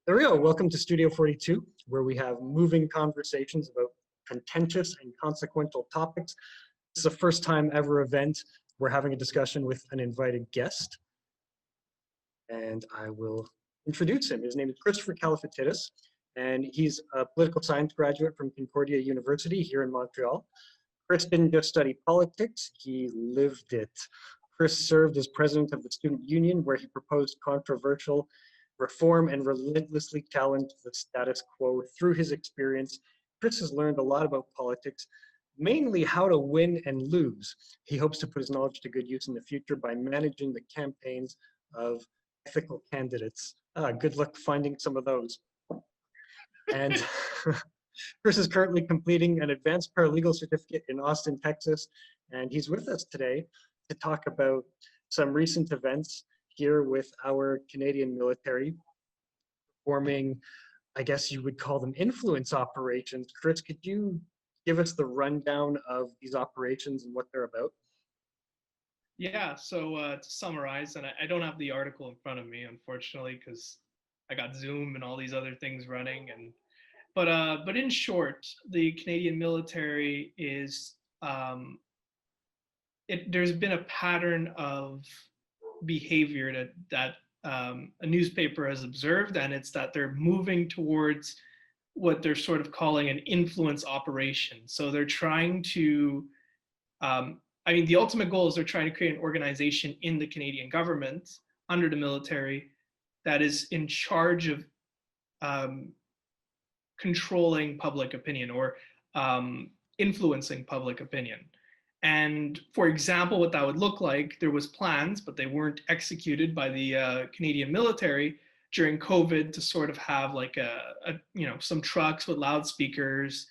There we go. Welcome to Studio 42, where we have moving conversations about contentious and consequential topics. This is a first time ever event. We're having a discussion with an invited guest, and I will introduce him. His name is Christopher Califatidis, and he's a political science graduate from Concordia University here in Montreal. Chris didn't just study politics, he lived it. Chris served as president of the student union, where he proposed controversial reform and relentlessly challenged the status quo. Through his experience, Chris has learned a lot about politics, mainly how to win and lose. He hopes to put his knowledge to good use in the future by managing the campaigns of ethical candidates. Good luck finding some of those. And Chris is currently completing an advanced paralegal certificate in Austin, Texas, and he's with us today to talk about some recent events here with our Canadian military performing, I guess you would call them influence operations. Chris, could you give us the rundown of these operations and what they're about? Yeah, so to summarize, and I don't have the article in front of me, unfortunately, because I got Zoom and all these other things running. But in short, the Canadian military is there's been a pattern of behavior that a newspaper has observed, and it's that they're moving towards what they're sort of calling an influence operation. So they're trying to the ultimate goal is they're trying to create an organization in the Canadian government under the military that is in charge of controlling public opinion or influencing public opinion. And for example, what that would look like, there was plans, but they weren't executed by the Canadian military during COVID to sort of have like some trucks with loudspeakers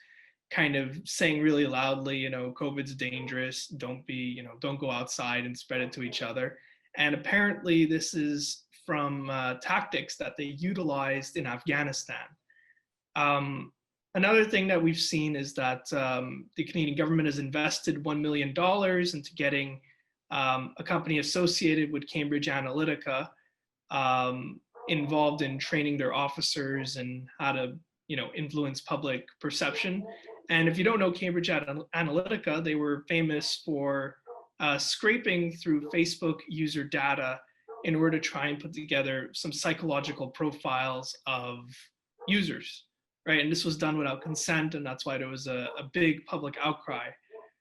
kind of saying really loudly, COVID's dangerous, don't go outside and spread it to each other. And apparently this is from tactics that they utilized in Afghanistan. Another thing that we've seen is that the Canadian government has invested $1 million into getting a company associated with Cambridge Analytica involved in training their officers and how to influence public perception. And if you don't know Cambridge Analytica, they were famous for scraping through Facebook user data in order to try and put together some psychological profiles of users, right? And this was done without consent, and that's why there was a big public outcry.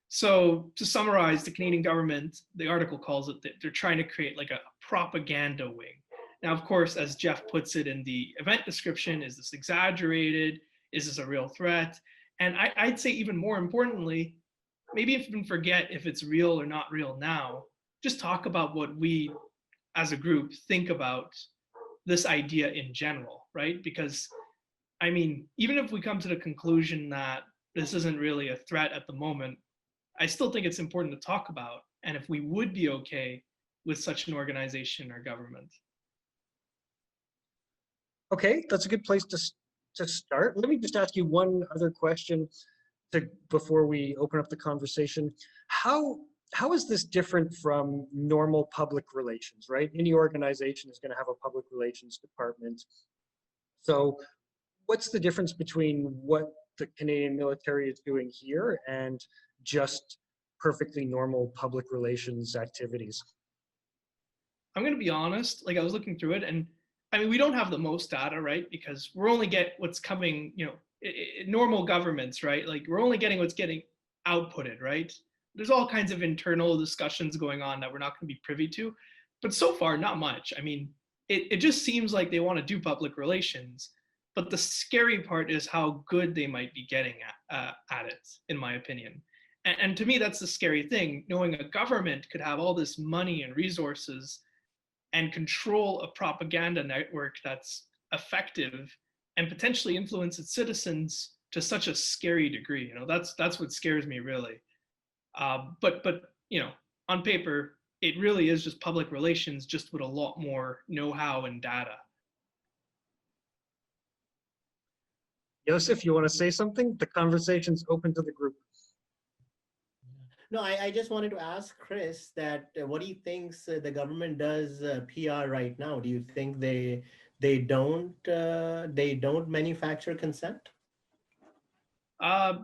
So to summarize, the Canadian government, the article calls it that they're trying to create like a propaganda wing. Now, of course, as Jeff puts it in the event description, is this exaggerated? Is this a real threat? And I'd say even more importantly, maybe even forget if it's real or not real now, just talk about what we as a group think about this idea in general, right? Because even if we come to the conclusion that this isn't really a threat at the moment, I still think it's important to talk about, and if we would be okay with such an organization in our government. Okay, that's a good place to start. Let me just ask you one other question before we open up the conversation. How is this different from normal public relations, right? Any organization is going to have a public relations department. So what's the difference between what the Canadian military is doing here and just perfectly normal public relations activities? I'm going to be honest, like I was looking through it, and we don't have the most data, right? Because we're only get what's coming, normal governments, right? Like we're only getting what's getting outputted, right? There's all kinds of internal discussions going on that we're not going to be privy to, but so far, not much. It just seems like they want to do public relations, but the scary part is how good they might be getting at it, in my opinion. And to me, that's the scary thing, knowing a government could have all this money and resources and control a propaganda network that's effective and potentially influence its citizens to such a scary degree. That's what scares me really. But on paper, it really is just public relations, just with a lot more know-how and data. Joseph, you want to say something? The conversation's open to the group. No, I just wanted to ask Chris that what do you think the government does PR right now? Do you think they they don't manufacture consent?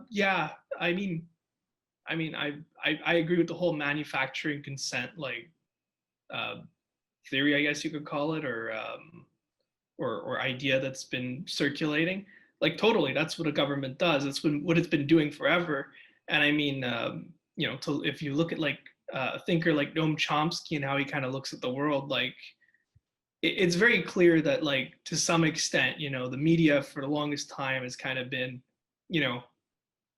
Yeah, I agree with the whole manufacturing consent uh, theory, I guess you could call it, or idea that's been circulating. Like totally, that's what a government does. It's been what it's been doing forever. And I mean, if you look at like a thinker like Noam Chomsky and how he kind of looks at the world, like it's very clear that like to some extent, the media for the longest time has kind of been, you know,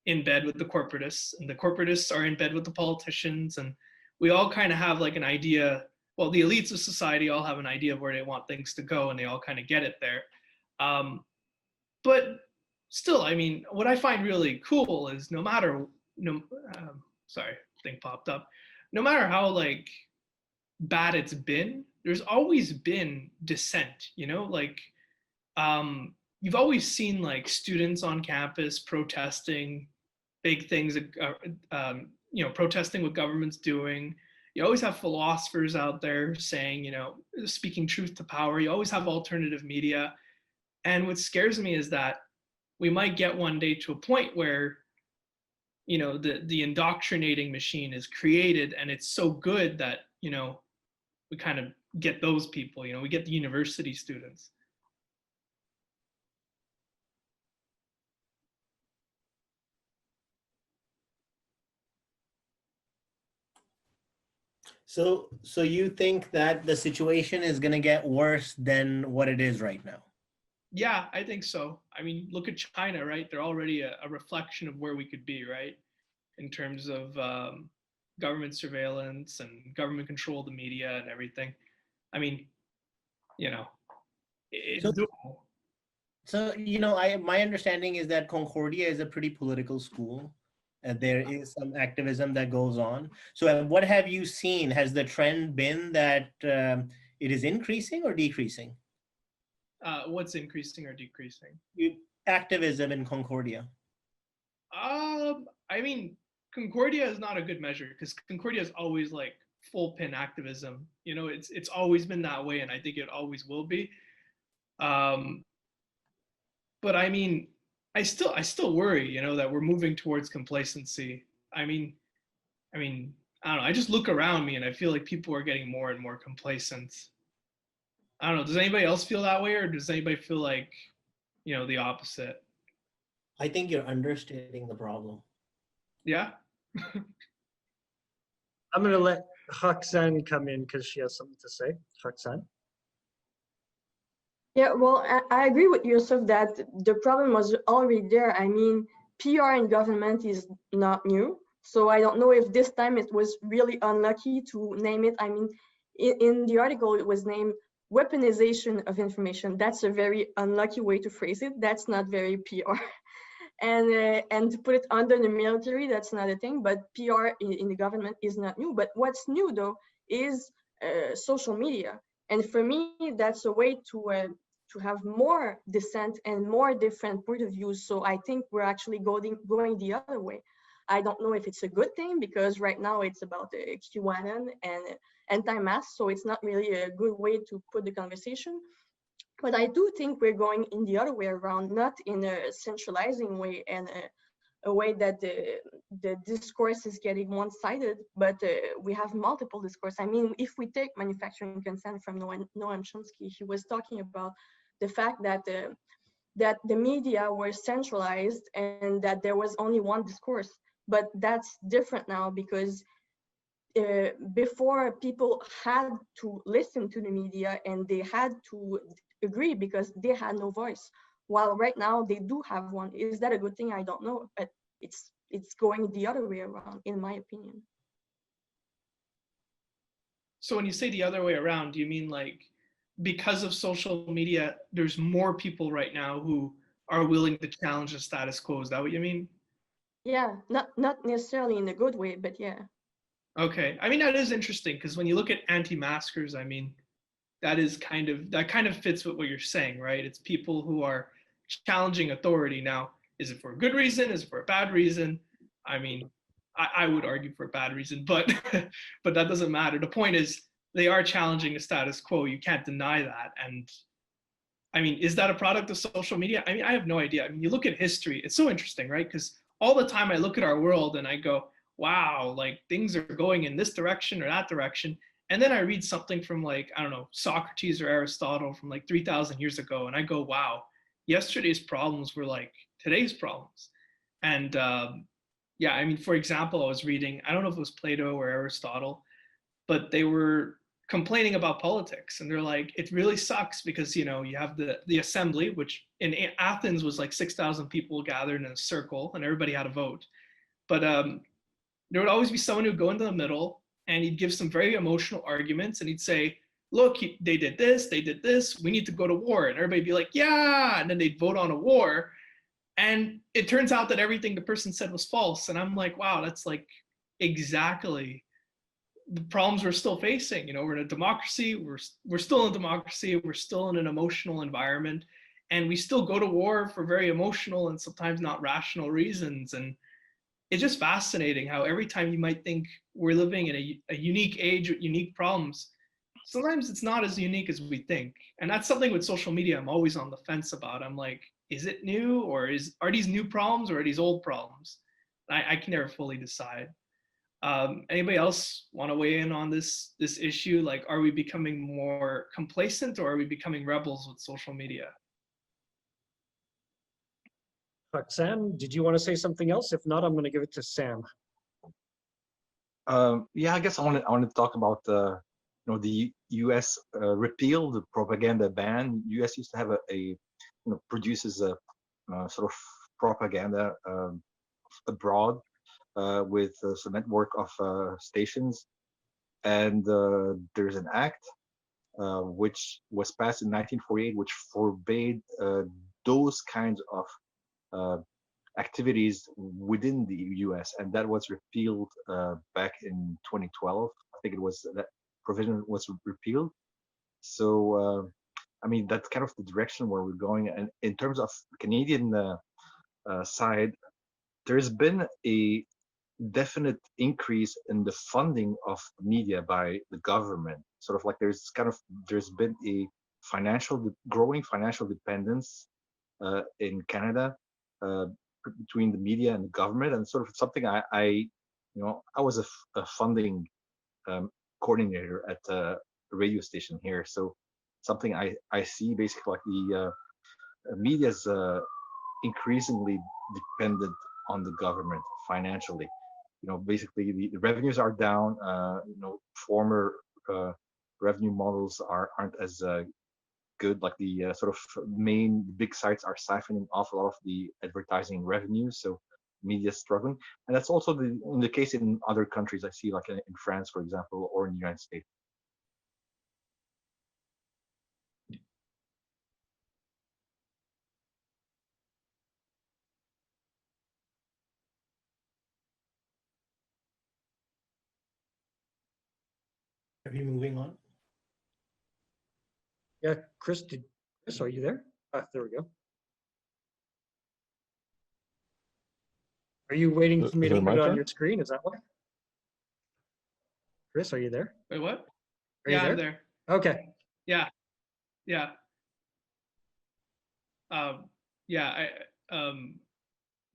in bed with the corporatists, and the corporatists are in bed with the politicians, and we all kind of have like an idea. Well, the elites of society all have an idea of where they want things to go, and they all kind of get it there. But still, I mean, what I find really cool is no matter no, sorry, thing popped up. No matter how like bad it's been, there's always been dissent. You've always seen like students on campus protesting big things, protesting what government's doing. You always have philosophers out there saying, speaking truth to power. You always have alternative media. And what scares me is that we might get one day to a point where, the indoctrinating machine is created, and it's so good that, we kind of get those people, we get the university students. So you think that the situation is going to get worse than what it is right now? Yeah, I think so. I mean, look at China, right? They're already a reflection of where we could be, right? In terms of government surveillance and government control of the media and everything. I mean, it's doable. So, my understanding is that Concordia is a pretty political school. There is some activism that goes on. So what have you seen? Has the trend been that it is increasing or decreasing? What's increasing or decreasing? Activism in Concordia. I mean, Concordia is not a good measure because Concordia is always like full pin activism. It's always been that way, and I think it always will be. But I mean, I still worry, that we're moving towards complacency. I mean, I don't know. I just look around me and I feel like people are getting more and more complacent. I don't know. Does anybody else feel that way, or does anybody feel like, the opposite? I think you're understating the problem. Yeah. I'm going to let Roxanne come in because she has something to say. Roxanne? Yeah, well, I agree with Yusuf that the problem was already there. I mean, PR in government is not new. So I don't know if this time it was really unlucky to name it. I mean, in the article, it was named weaponization of information. That's a very unlucky way to phrase it. That's not very PR. And to put it under the military, that's not a thing. But PR in the government is not new. But what's new, though, is social media. And for me, that's a way to have more dissent and more different point of views. So I think we're actually going the other way. I don't know if it's a good thing because right now it's about QAnon and anti-mask. So it's not really a good way to put the conversation. But I do think we're going in the other way around, not in a centralizing way and a way that the discourse is getting one-sided, but we have multiple discourse. I mean, if we take manufacturing consent from Noam Chomsky, he was talking about the fact that that the media were centralized and that there was only one discourse. But that's different now because before people had to listen to the media and they had to agree because they had no voice. While right now they do have one. Is that a good thing? I don't know, but it's going the other way around, in my opinion. So when you say the other way around, do you mean like because of social media, there's more people right now who are willing to challenge the status quo? Is that what you mean? Yeah, not necessarily in a good way, but yeah. Okay, I mean that is interesting because when you look at anti-maskers, I mean that kind of fits with what you're saying, right? It's people who are challenging authority. Now, is it for a good reason? Is it for a bad reason? I mean, I would argue for a bad reason, but but that doesn't matter. The point is they are challenging the status quo. You can't deny that, and I mean, is that a product of social media? I mean, I have no idea. I mean, you look at history, it's so interesting, right? Because all the time I look at our world and I go, wow, like things are going in this direction or that direction. And then I read something from like, I don't know, Socrates or Aristotle from like 3,000 years ago. And I go, wow, yesterday's problems were like today's problems. And yeah, I mean, for example, I was reading, I don't know if it was Plato or Aristotle, but they were complaining about politics, and they're like, it really sucks because you know you have the assembly, which in Athens was like 6,000 people gathered in a circle, and everybody had a vote. But there would always be someone who'd go into the middle, and he'd give some very emotional arguments, and he'd say, "Look, they did this, they did this. We need to go to war," and everybody'd be like, "Yeah," and then they'd vote on a war, and it turns out that everything the person said was false. And I'm like, wow, that's like exactly the problems we're still facing. You know, we're in a democracy, we're still in a democracy, we're still in an emotional environment, and we still go to war for very emotional and sometimes not rational reasons. And it's just fascinating how every time you might think we're living in a unique age with unique problems, sometimes it's not as unique as we think. And that's something with social media I'm always on the fence about. I'm like, is it new, or are these new problems, or are these old problems? I can never fully decide. Anybody else want to weigh in on this issue? Like, are we becoming more complacent, or are we becoming rebels with social media? Sam, did you want to say something else? If not, I'm going to give it to Sam. Yeah, I guess I want to talk about the U.S. Repealed the propaganda ban. U.S. used to have produces a sort of propaganda abroad with some network of stations, and there's an act which was passed in 1948, which forbade those kinds of activities within the US, and that was repealed back in 2012. I think it was that provision was repealed. So I mean, that's kind of the direction where we're going. And in terms of Canadian side, there's been a definite increase in the funding of media by the government. Sort of like there's been a growing financial dependence in Canada between the media and the government, and sort of something I was a funding coordinator at a radio station here, so something I see basically like the media is increasingly dependent on the government financially. Basically the revenues are down. Former revenue models aren't as good. Like the sort of main big sites are siphoning off a lot of the advertising revenue, so media is struggling. And that's also the case in other countries. I see, like in France, for example, or in the United States. Are we moving on? Yeah, Chris, are you there? There we go. Are you waiting for me to put it on your screen? Is that why? Chris, are you there? Wait, what? Are you I'm there. Okay. Yeah. Yeah.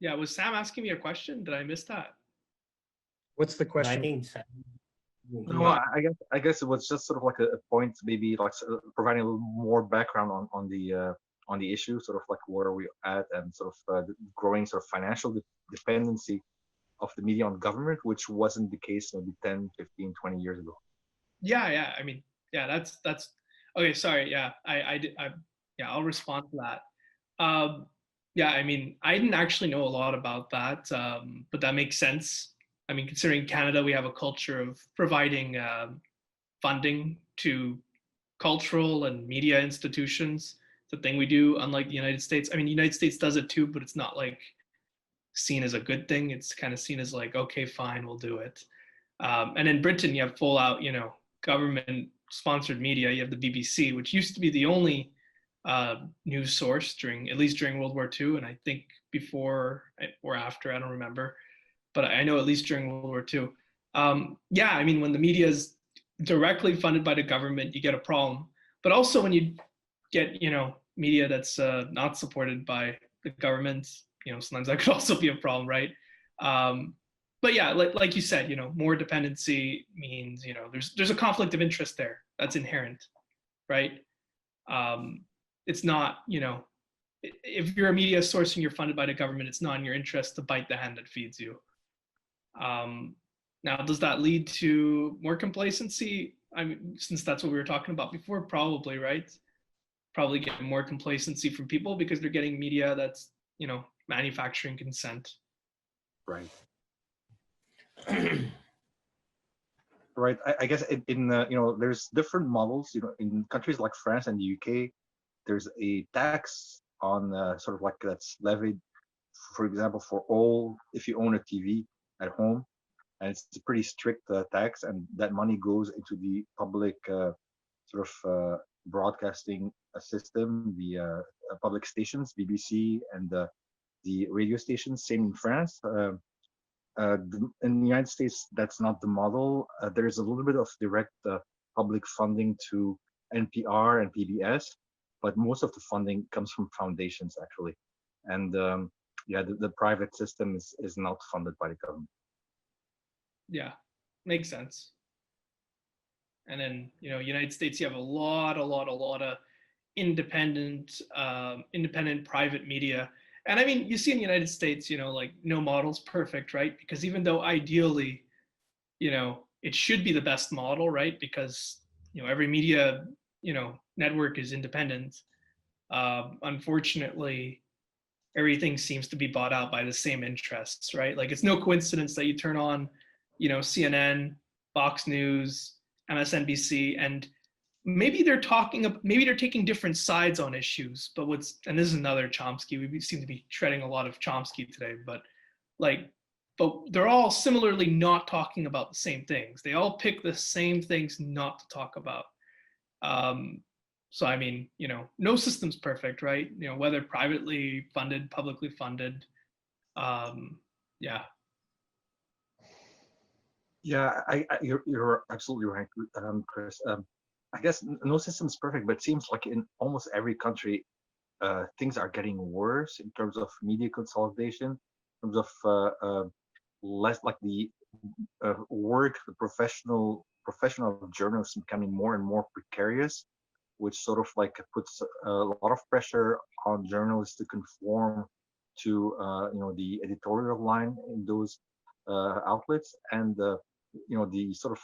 Was Sam asking me a question? Did I miss that? What's the I question? think No, I guess it was just sort of like a point, maybe like providing a little more background on the issue, sort of like where we at, and sort of the growing sort of financial dependency of the media on government, which wasn't the case maybe 10, 15, 20 years ago. Yeah. I mean, yeah, that's okay. Sorry. Yeah, I'll respond to that. Yeah, I mean, I didn't actually know a lot about that, but that makes sense. I mean, considering Canada, we have a culture of providing funding to cultural and media institutions. It's a thing we do, unlike the United States. I mean, the United States does it too, but it's not like seen as a good thing. It's kind of seen as like, okay, fine, we'll do it. And in Britain, you have full out, government sponsored media. You have the BBC, which used to be the only news source at least during World War II, and I think before or after, I don't remember, but I know at least during World War II. Yeah, I mean, when the media is directly funded by the government, you get a problem. But also when you get, media that's not supported by the government, sometimes that could also be a problem, right? But yeah, like you said, more dependency means, there's a conflict of interest there that's inherent, right? It's not, if you're a media source and you're funded by the government, it's not in your interest to bite the hand that feeds you. Now, does that lead to more complacency? I mean, since that's what we were talking about before, probably, right? Probably get more complacency from people because they're getting media that's, manufacturing consent. Right. Right. I guess in there's different models. In countries like France and the UK, there's a tax on sort of like that's levied, for example, for all if you own a TV at home, and it's a pretty strict tax, and that money goes into the public sort of broadcasting system, the public stations, BBC, and the radio stations. Same in France. In the United States, that's not the model. There's a little bit of direct public funding to NPR and PBS, but most of the funding comes from foundations, actually. And yeah, the private system is not funded by the government. Yeah, makes sense. And then, United States, you have a lot of independent private media. And I mean, you see in the United States, like no model's perfect, right? Because even though ideally, it should be the best model, right? Because, every media, network is independent. Unfortunately, everything seems to be bought out by the same interests, right? Like it's no coincidence that you turn on, CNN, Fox News, MSNBC, and maybe they're taking different sides on issues, but and this is another Chomsky, we seem to be treading a lot of Chomsky today, but they're all similarly not talking about the same things. They all pick the same things not to talk about. So I mean, no system's perfect, right? Whether privately funded, publicly funded. Yeah. Yeah, you're absolutely right, Chris. I guess no system is perfect, but it seems like in almost every country, things are getting worse in terms of media consolidation, in terms of less like the work, the professional journalism becoming more and more precarious, which sort of like puts a lot of pressure on journalists to conform to the editorial line in those outlets, and the sort of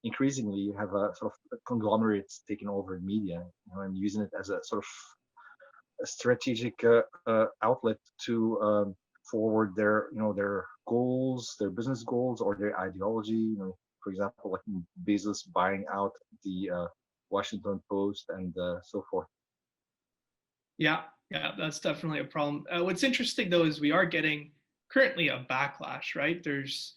increasingly you have a sort of conglomerates taking over media, and using it as a sort of a strategic outlet to forward their their goals, their business goals, or their ideology. For example, like Bezos buying out the Washington Post and so forth. Yeah, that's definitely a problem. What's interesting though is we are getting currently a backlash, right? There's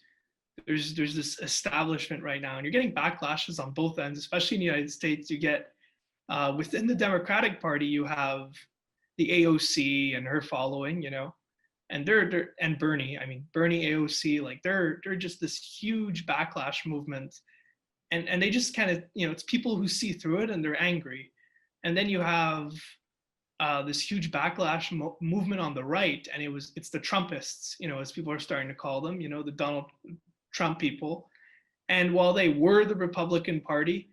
this establishment right now, and you're getting backlashes on both ends, especially in the United States. You get within the Democratic Party, you have the AOC and her following, and they're and Bernie. I mean, Bernie, AOC, like they're just this huge backlash movement, and they just kind of it's people who see through it and they're angry, and then you have this huge backlash movement on the right, and it's the Trumpists, as people are starting to call them, the Donald Trump people. And while they were the Republican Party,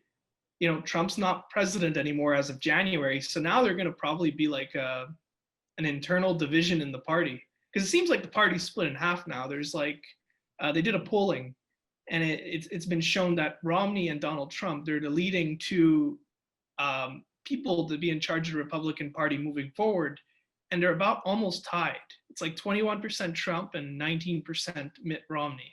Trump's not president anymore as of January, so now they're going to probably be like an internal division in the party, because it seems like the party's split in half now. There's like they did a polling, and it's been shown that Romney and Donald Trump, they're the leading two people to be in charge of the Republican Party moving forward, and they're about almost tied. It's like 21% Trump and 19% Mitt Romney.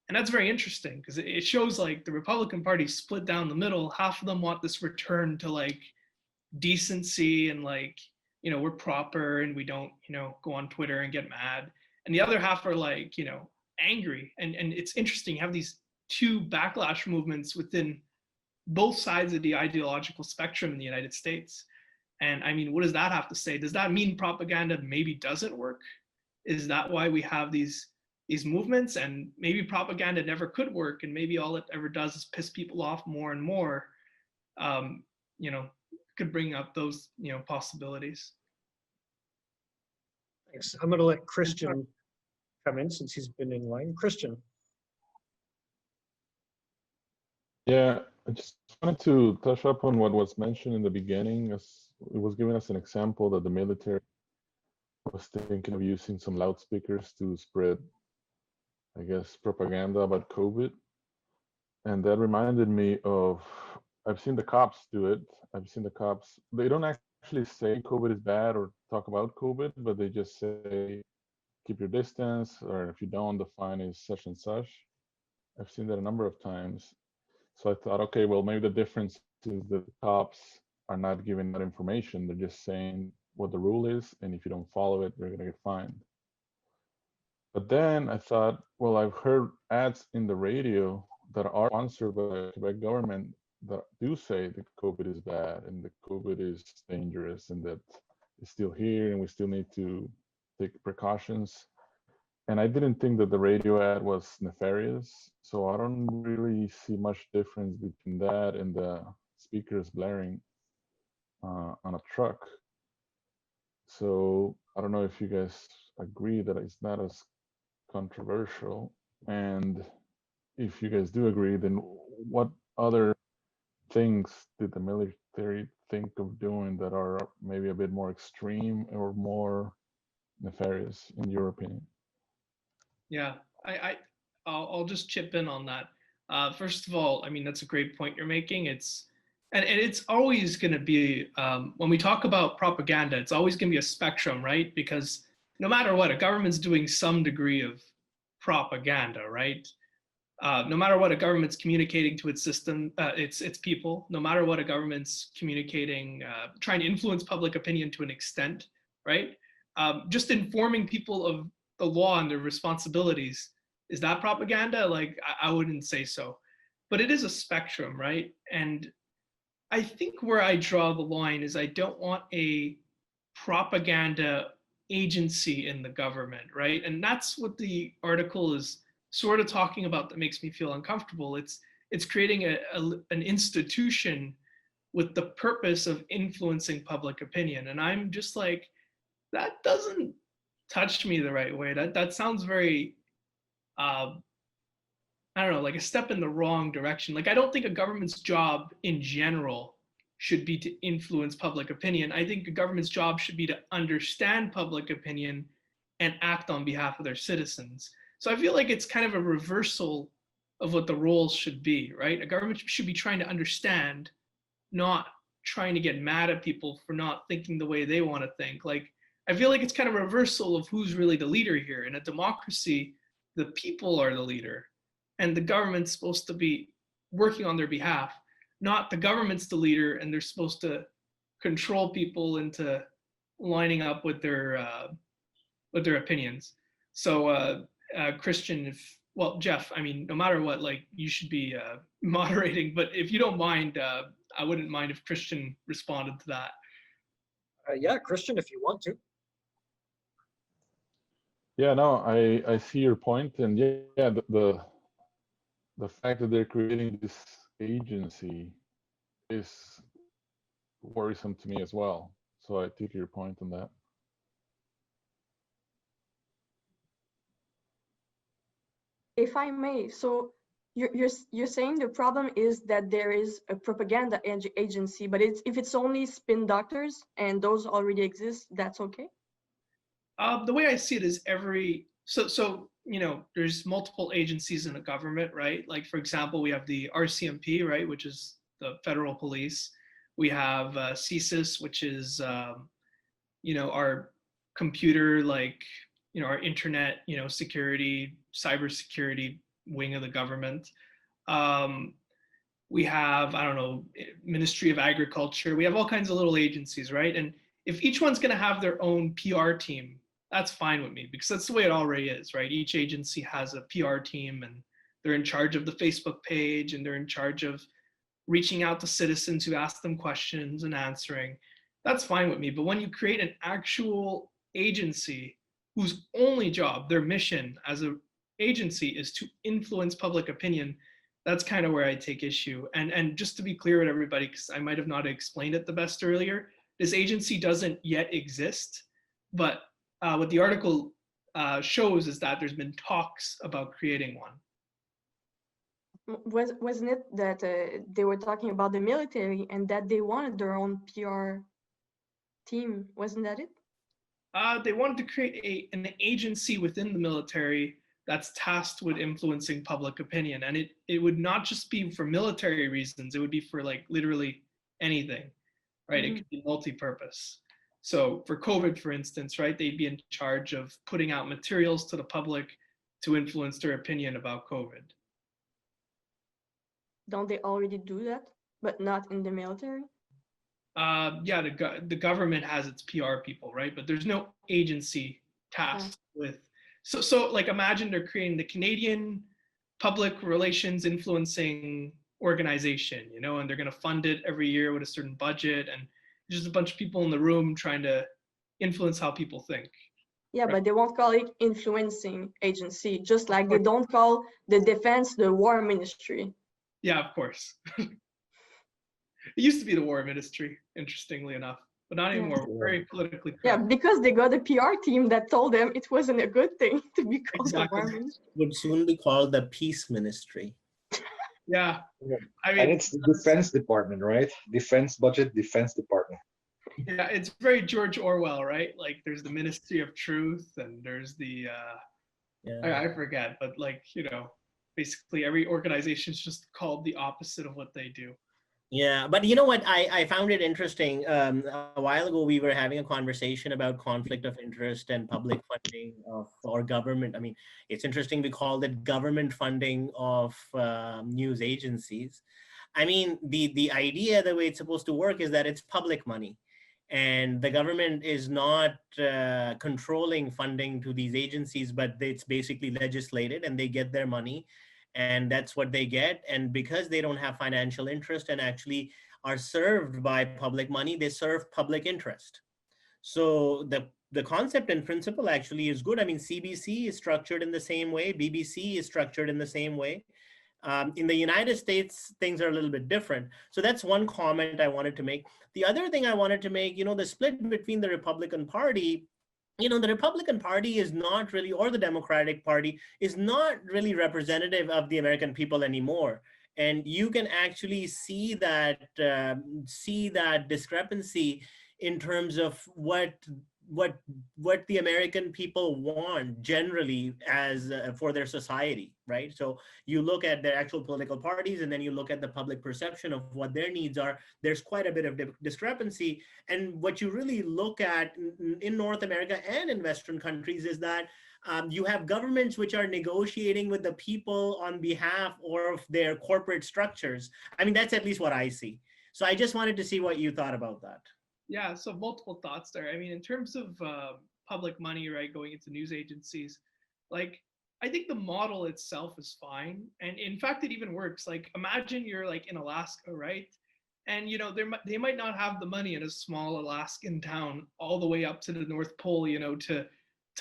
And that's very interesting because it shows like the Republican Party split down the middle. Half of them want this return to like decency and like, we're proper and we don't, go on Twitter and get mad. And the other half are like, angry. And it's interesting, you have these two backlash movements within both sides of the ideological spectrum in the United States. And I mean, what does that have to say? Does that mean propaganda maybe doesn't work? Is that why we have these movements? And maybe propaganda never could work, and maybe all it ever does is piss people off more and more. could bring up those, possibilities. Thanks. I'm going to let Christian come in since he's been in line. Christian. Yeah, I just wanted to touch up on what was mentioned in the beginning, as it was giving us an example that the military was thinking of using some loudspeakers to spread, I guess, propaganda about COVID. And that reminded me of, I've seen the cops do it. I've seen the cops, they don't actually say COVID is bad or talk about COVID, but they just say, keep your distance, or if you don't, the fine is such and such. I've seen that a number of times. So I thought, okay, well, maybe the difference is that the cops are not giving that information. They're just saying what the rule is, and if you don't follow it, you're gonna get fined. But then I thought, well, I've heard ads in the radio that are sponsored by the Quebec government that do say that COVID is bad and that COVID is dangerous and that it's still here and we still need to take precautions. And I didn't think that the radio ad was nefarious. So I don't really see much difference between that and the speakers blaring on a truck. So I don't know if you guys agree that it's not as controversial. And if you guys do agree, then what other things did the military think of doing that are maybe a bit more extreme or more nefarious in your opinion? Yeah, I'll just chip in on that. First of all, I mean, that's a great point you're making. And it's always going to be, when we talk about propaganda, it's always going to be a spectrum, right? Because no matter what, a government's doing some degree of propaganda, right? No matter what a government's communicating to its system, its people, no matter what a government's communicating, trying to influence public opinion to an extent, right? Just informing people of the law and their responsibilities, is that propaganda? Like, I wouldn't say so, but it is a spectrum, right? And I think where I draw the line is I don't want a propaganda agency in the government, right? And that's what the article is sort of talking about that makes me feel uncomfortable. It's creating an institution with the purpose of influencing public opinion. And I'm just like, that doesn't touch me the right way. That sounds very, I don't know, like a step in the wrong direction. Like, I don't think a government's job in general should be to influence public opinion. I think a government's job should be to understand public opinion and act on behalf of their citizens. So I feel like it's kind of a reversal of what the roles should be, right? A government should be trying to understand, not trying to get mad at people for not thinking the way they want to think. Like, I feel like it's kind of a reversal of who's really the leader here. In a democracy, the people are the leader, and the government's supposed to be working on their behalf, not the government's the leader and they're supposed to control people into lining up with their opinions. So Christian, Jeff, I mean, no matter what, like, you should be moderating, but if you don't mind, I wouldn't mind if Christian responded to that. Yeah, Christian, if you want to. Yeah, no, I see your point, and yeah, the fact that they're creating this agency is worrisome to me as well. So I take your point on that. If I may, so you're saying the problem is that there is a propaganda agency, but if it's only spin doctors and those already exist, that's okay? The way I see it is so there's multiple agencies in the government, right? Like, for example, we have the RCMP, right, which is the federal police. We have CSIS, which is our computer, like, our internet, security, cybersecurity wing of the government. We have, I don't know, Ministry of Agriculture. We have all kinds of little agencies, right? And if each one's going to have their own PR team, that's fine with me, because that's the way it already is, right? Each agency has a PR team and they're in charge of the Facebook page and they're in charge of reaching out to citizens who ask them questions and answering. That's fine with me. But when you create an actual agency whose only job, their mission as an agency, is to influence public opinion, That's kind of where I take issue. And just to be clear with everybody, because I might have not explained it the best earlier, this agency doesn't yet exist, but what the article shows is that there's been talks about creating one. Wasn't it that they were talking about the military and that they wanted their own PR team? Wasn't that it? They wanted to create an agency within the military that's tasked with influencing public opinion. And it would not just be for military reasons, it would be for like literally anything, right? It could be multi-purpose. So for COVID, for instance, right, they'd be in charge of putting out materials to the public to influence their opinion about COVID. Don't they already do that, but not in the military? Yeah, the government has its PR people, right? But there's no agency tasked with. So like imagine they're creating the Canadian Public Relations Influencing Organization, you know, and they're going to fund it every year with a certain budget, and just a bunch of people in the room trying to influence how people think. Yeah, Right. but they won't call it influencing agency, just like they don't call the defense the war ministry. Yeah, of course. It used to be the war ministry, interestingly enough, but not anymore. We're very politically correct. Yeah, because they got a PR team that told them it wasn't a good thing to be called the war Exactly. ministry. Would soon be called the peace ministry. Yeah. Yeah. I mean, And it's the defense department, right? Defense budget, defense department. yeah, it's very George Orwell, right? Like there's the Ministry of Truth and there's the, Yeah. I forget, but like, you know, basically every organization is just called the opposite of what they do. Yeah, but you know what? I found it interesting. A while ago, we were having a conversation about conflict of interest and public funding of or government. I mean, it's interesting we called it government funding of news agencies. I mean, the idea, the way it's supposed to work is that it's public money. And the government is not controlling funding to these agencies, but it's basically legislated and they get their money. And that's what they get. And because they don't have financial interest and actually are served by public money, they serve public interest. So the concept and principle actually is good. I mean, CBC is structured in the same way. BBC is structured in the same way. In the United States, things are a little bit different. So that's one comment I wanted to make. The other thing I wanted to make, you know, the split between the Republican Party, you know, the Republican Party is not really, or the Democratic Party is not really representative of the American people anymore. And you can actually see that discrepancy in terms of what the American people want generally as for their society, right? So you look at their actual political parties and then you look at the public perception of what their needs are. There's quite a bit of discrepancy. And what you really look at in North America and in Western countries is that you have governments which are negotiating with the people on behalf of their corporate structures. I mean, that's at least what I see. So I just wanted to see what you thought about that. Yeah, so multiple thoughts there. I mean, in terms of public money, right, going into news agencies, like, I think the model itself is fine. And in fact, it even works. Like, imagine you're like in Alaska, right? And, you know, they might not have the money in a small Alaskan town all the way up to the North Pole, you know, to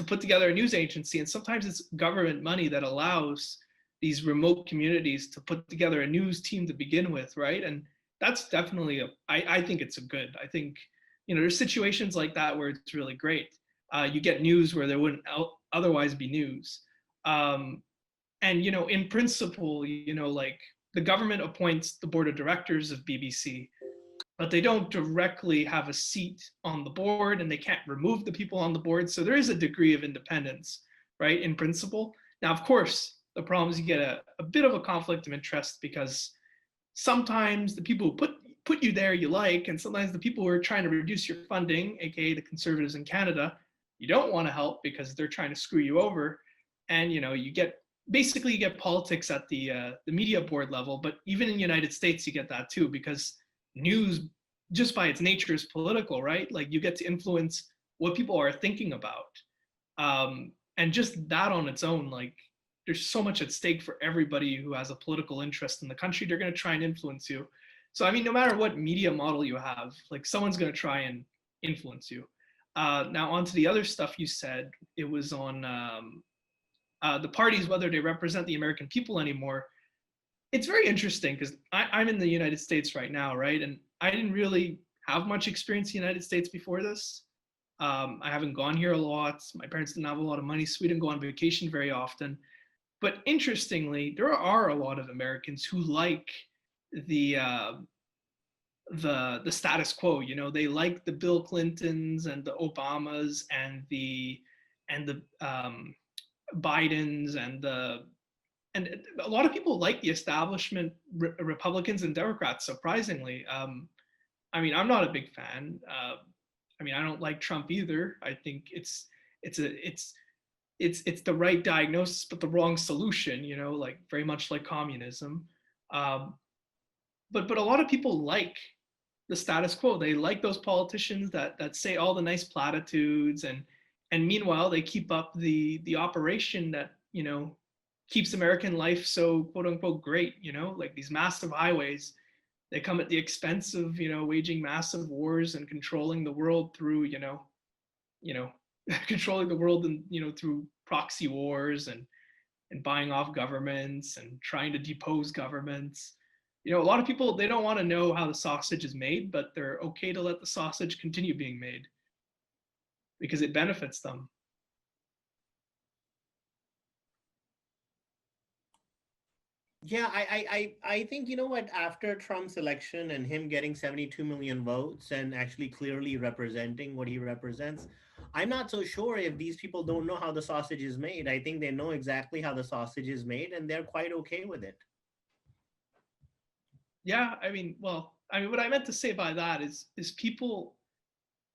put together a news agency. And sometimes it's government money that allows these remote communities to put together a news team to begin with, right? And that's definitely I think it's a good. I think, you know, there's situations like that where it's really great. You get news where there wouldn't otherwise be news. And, you know, in principle, you know, like the government appoints the board of directors of BBC, but they don't directly have a seat on the board and they can't remove the people on the board. So there is a degree of independence, right, in principle. Now, of course, the problem is you get a bit of a conflict of interest because sometimes the people who put you there you like, and sometimes the people who are trying to reduce your funding, aka the Conservatives in Canada, you don't want to help because they're trying to screw you over. And, you know, you get politics at the media board level, but even in the United States you get that too, because news just by its nature is political, right? Like you get to influence what people are thinking about. And just that on its own, like there's so much at stake for everybody who has a political interest in the country. They're going to try and influence you. So, I mean, no matter what media model you have, like someone's going to try and influence you. Now, on to the other stuff you said. It was on the parties, whether they represent the American people anymore. it's very interesting because I'm in the United States right now, right? And I didn't really have much experience in the United States before this. I haven't gone here a lot. My parents didn't have a lot of money, so we didn't go on vacation very often. But interestingly, there are a lot of Americans who like the the status quo. You know, they like the Bill Clintons and the Obamas and the Bidens and a lot of people like the establishment Republicans and Democrats. Surprisingly, I mean, I'm not a big fan. I mean, I don't like Trump either. I think it's a it's the right diagnosis but the wrong solution. You know, like very much like communism. Um, but a lot of people like the status quo. They like those politicians that say all the nice platitudes and meanwhile they keep up the operation that, you know, keeps American life so quote unquote great, you know, like these massive highways. They come at the expense of, you know, waging massive wars and controlling the world through, you know, controlling the world and, you know, through proxy wars and buying off governments and trying to depose governments. You know, a lot of people, they don't want to know how the sausage is made, but they're okay to let the sausage continue being made because it benefits them. Yeah, I think, you know what, after Trump's election and him getting 72 million votes and actually clearly representing what he represents, I'm not so sure if these people don't know how the sausage is made. I think they know exactly how the sausage is made and they're quite okay with it. Yeah, I mean, well, I mean, what I meant to say by that is people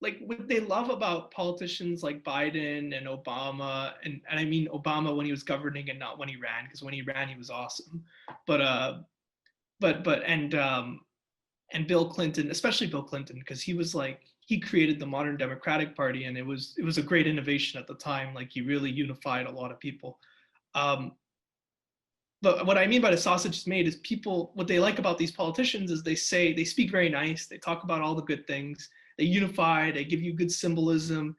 like what they love about politicians like Biden and Obama, and I mean Obama when he was governing and not when he ran, because when he ran he was awesome. But but and Bill Clinton, especially Bill Clinton, because he was like he created the modern Democratic Party and it was a great innovation at the time. Like he really unified a lot of people. Um, but what I mean by the sausage is made is people, what they like about these politicians is they speak very nice, they talk about all the good things, they unify, they give you good symbolism.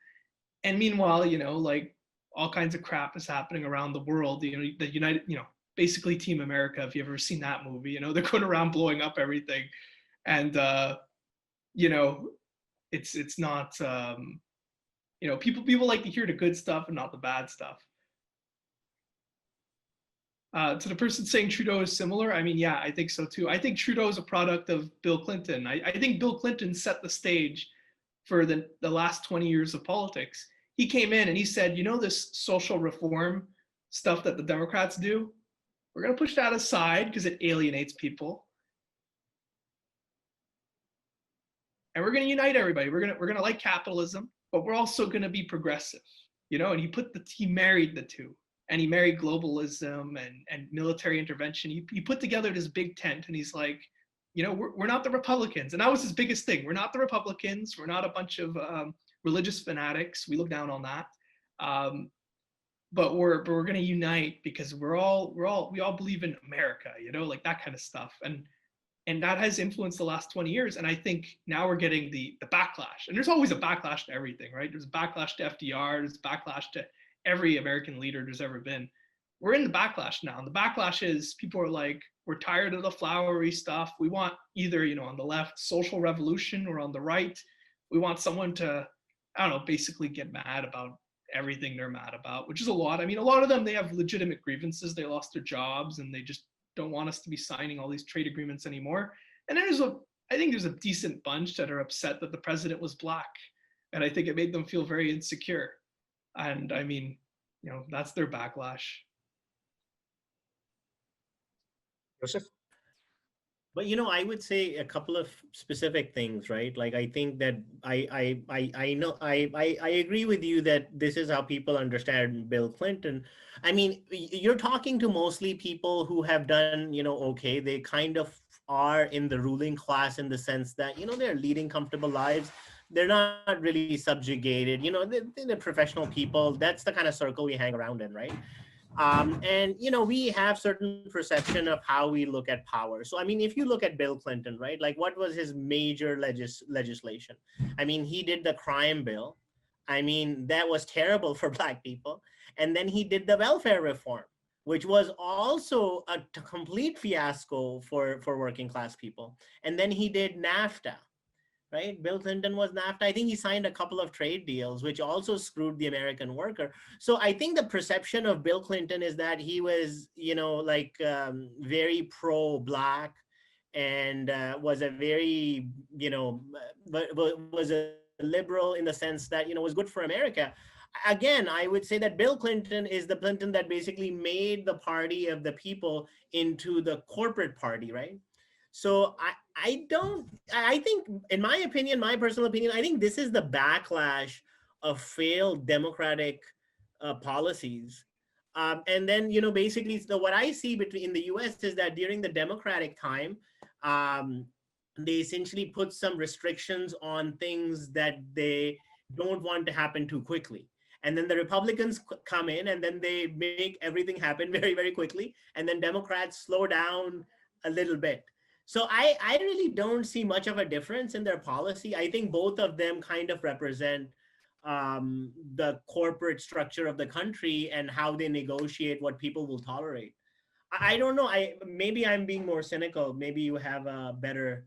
And meanwhile, you know, like all kinds of crap is happening around the world. You know, the United, you know, basically Team America, if you've ever seen that movie, you know, they're going around blowing up everything. And you know, it's not you know, people like to hear the good stuff and not the bad stuff. To the person saying Trudeau is similar, I mean, yeah, I think so too. I think Trudeau is a product of Bill Clinton. I think Bill Clinton set the stage for the last 20 years of politics. He came in and he said, you know, this social reform stuff that the Democrats do, we're going to push that aside because it alienates people. And we're going to unite everybody. We're going to like capitalism, but we're also going to be progressive, you know, and he married the two. And he married globalism and military intervention. He put together this big tent and he's like, you know, we're not the Republicans. And that was his biggest thing. We're not the Republicans. We're not a bunch of religious fanatics. We look down on that. But we're going to unite because we all believe in America, you know, like that kind of stuff. And that has influenced the last 20 years. And I think now we're getting the backlash. And there's always a backlash to everything, right? There's a backlash to FDR. There's a backlash to every American leader there's ever been. We're in the backlash now. And the backlash is people are like, we're tired of the flowery stuff. We want either, you know, on the left, social revolution, or on the right, we want someone to, I don't know, basically get mad about everything they're mad about, which is a lot. I mean, a lot of them, they have legitimate grievances. They lost their jobs and they just don't want us to be signing all these trade agreements anymore. And I think there's a decent bunch that are upset that the president was black. And I think it made them feel very insecure. And I mean, you know, that's their backlash. Joseph? But you know, I would say a couple of specific things, right? Like I think that I know I agree with you that this is how people understand Bill Clinton. I mean, you're talking to mostly people who have done, you know, okay, they kind of are in the ruling class in the sense that, you know, they're leading comfortable lives. They're not really subjugated, you know, they're professional people. That's the kind of circle we hang around in, right? And you know, we have certain perception of how we look at power. So I mean, if you look at Bill Clinton, right, like what was his major legislation? I mean, he did the crime bill. I mean, that was terrible for black people. And then he did the welfare reform. which was also a complete fiasco for working class people. And then he did NAFTA, right? Bill Clinton was NAFTA. I think he signed a couple of trade deals, which also screwed the American worker. So I think the perception of Bill Clinton is that he was, like very pro-Black, and was a very, was a liberal in the sense that, was good for America. Again, I would say that Bill Clinton is the Clinton that basically made the party of the people into the corporate party, right? So I think, in my opinion, my personal opinion, I think this is the backlash of failed democratic policies. And then, basically, so what I see in the US is that during the democratic time, they essentially put some restrictions on things that they don't want to happen too quickly. And then the Republicans come in and then they make everything happen very, very quickly. And then Democrats slow down a little bit. So I really don't see much of a difference in their policy. I think both of them kind of represent the corporate structure of the country and how they negotiate what people will tolerate. I don't know. Maybe I'm being more cynical. Maybe you have a better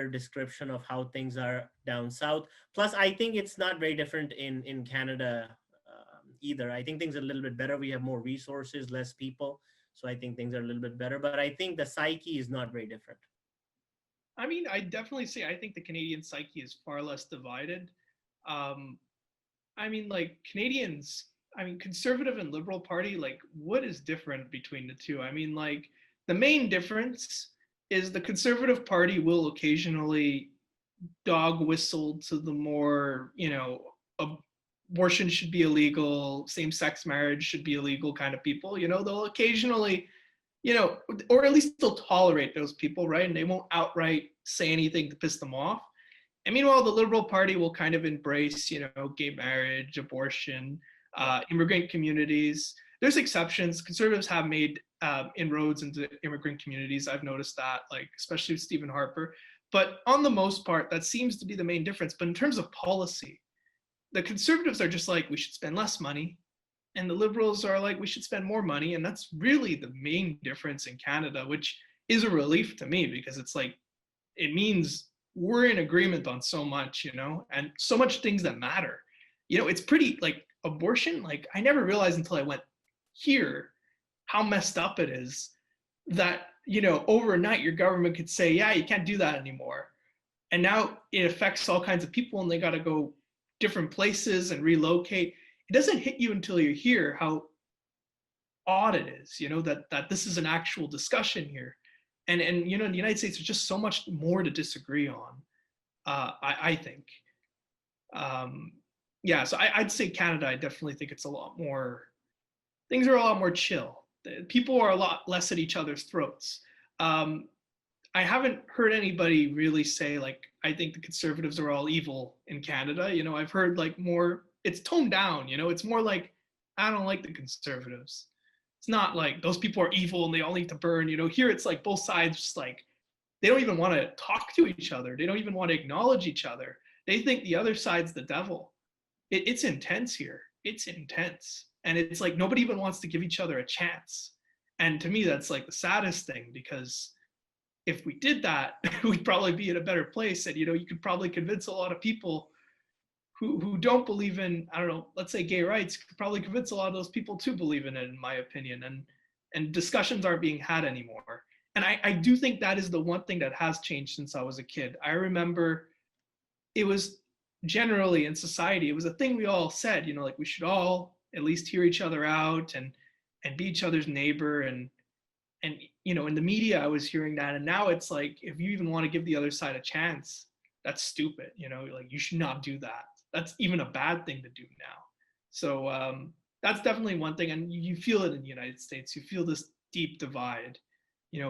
description of how things are down south. Plus, I think it's not very different in Canada either. I think things are a little bit better. We have more resources, less people. So I think things are a little bit better, but I think the psyche is not very different. I mean, I definitely say I think the Canadian psyche is far less divided. I mean, like Canadians, I mean, conservative and liberal party, like what is different between the two? I mean, like the main difference is the Conservative Party will occasionally dog whistle to the more, abortion should be illegal, same-sex marriage should be illegal kind of people. They'll occasionally, or at least they'll tolerate those people, right? And they won't outright say anything to piss them off. And meanwhile, the Liberal Party will kind of embrace, gay marriage, abortion, immigrant communities. There's exceptions. Conservatives have made inroads into immigrant communities. I've noticed that, like especially with Stephen Harper. But on the most part, that seems to be the main difference. But in terms of policy, the Conservatives are just like, we should spend less money. And the Liberals are like, we should spend more money. And that's really the main difference in Canada, which is a relief to me because it's like, it means we're in agreement on so much, and so much things that matter. It's pretty like abortion. Like I never realized until I went here how messed up it is that, overnight your government could say, yeah, you can't do that anymore. And now it affects all kinds of people and they got to go different places and relocate. It doesn't hit you until you hear how odd it is, that this is an actual discussion here. And in the United States, there's just so much more to disagree on, I think. So I'd say Canada, I definitely think it's a lot more, things are a lot more chill. People are a lot less at each other's throats. I haven't heard anybody really say like, I think the Conservatives are all evil in Canada. I've heard like more, it's toned down, it's more like, I don't like the Conservatives. It's not like those people are evil and they all need to burn. Here it's like both sides just like, they don't even want to talk to each other. They don't even want to acknowledge each other. They think the other side's the devil. It's intense here. It's intense. And it's like nobody even wants to give each other a chance. And to me, that's like the saddest thing, because if we did that, we'd probably be in a better place. And, you could probably convince a lot of people who don't believe in, I don't know, let's say gay rights, could probably convince a lot of those people to believe in it, in my opinion. And discussions aren't being had anymore. And I do think that is the one thing that has changed since I was a kid. I remember it was generally in society, it was a thing we all said, like we should all at least hear each other out and be each other's neighbor. And in the media, I was hearing that. And now it's like, if you even want to give the other side a chance, that's stupid. Like you should not do that. That's even a bad thing to do now. So that's definitely one thing. And you feel it in the United States. You feel this deep divide,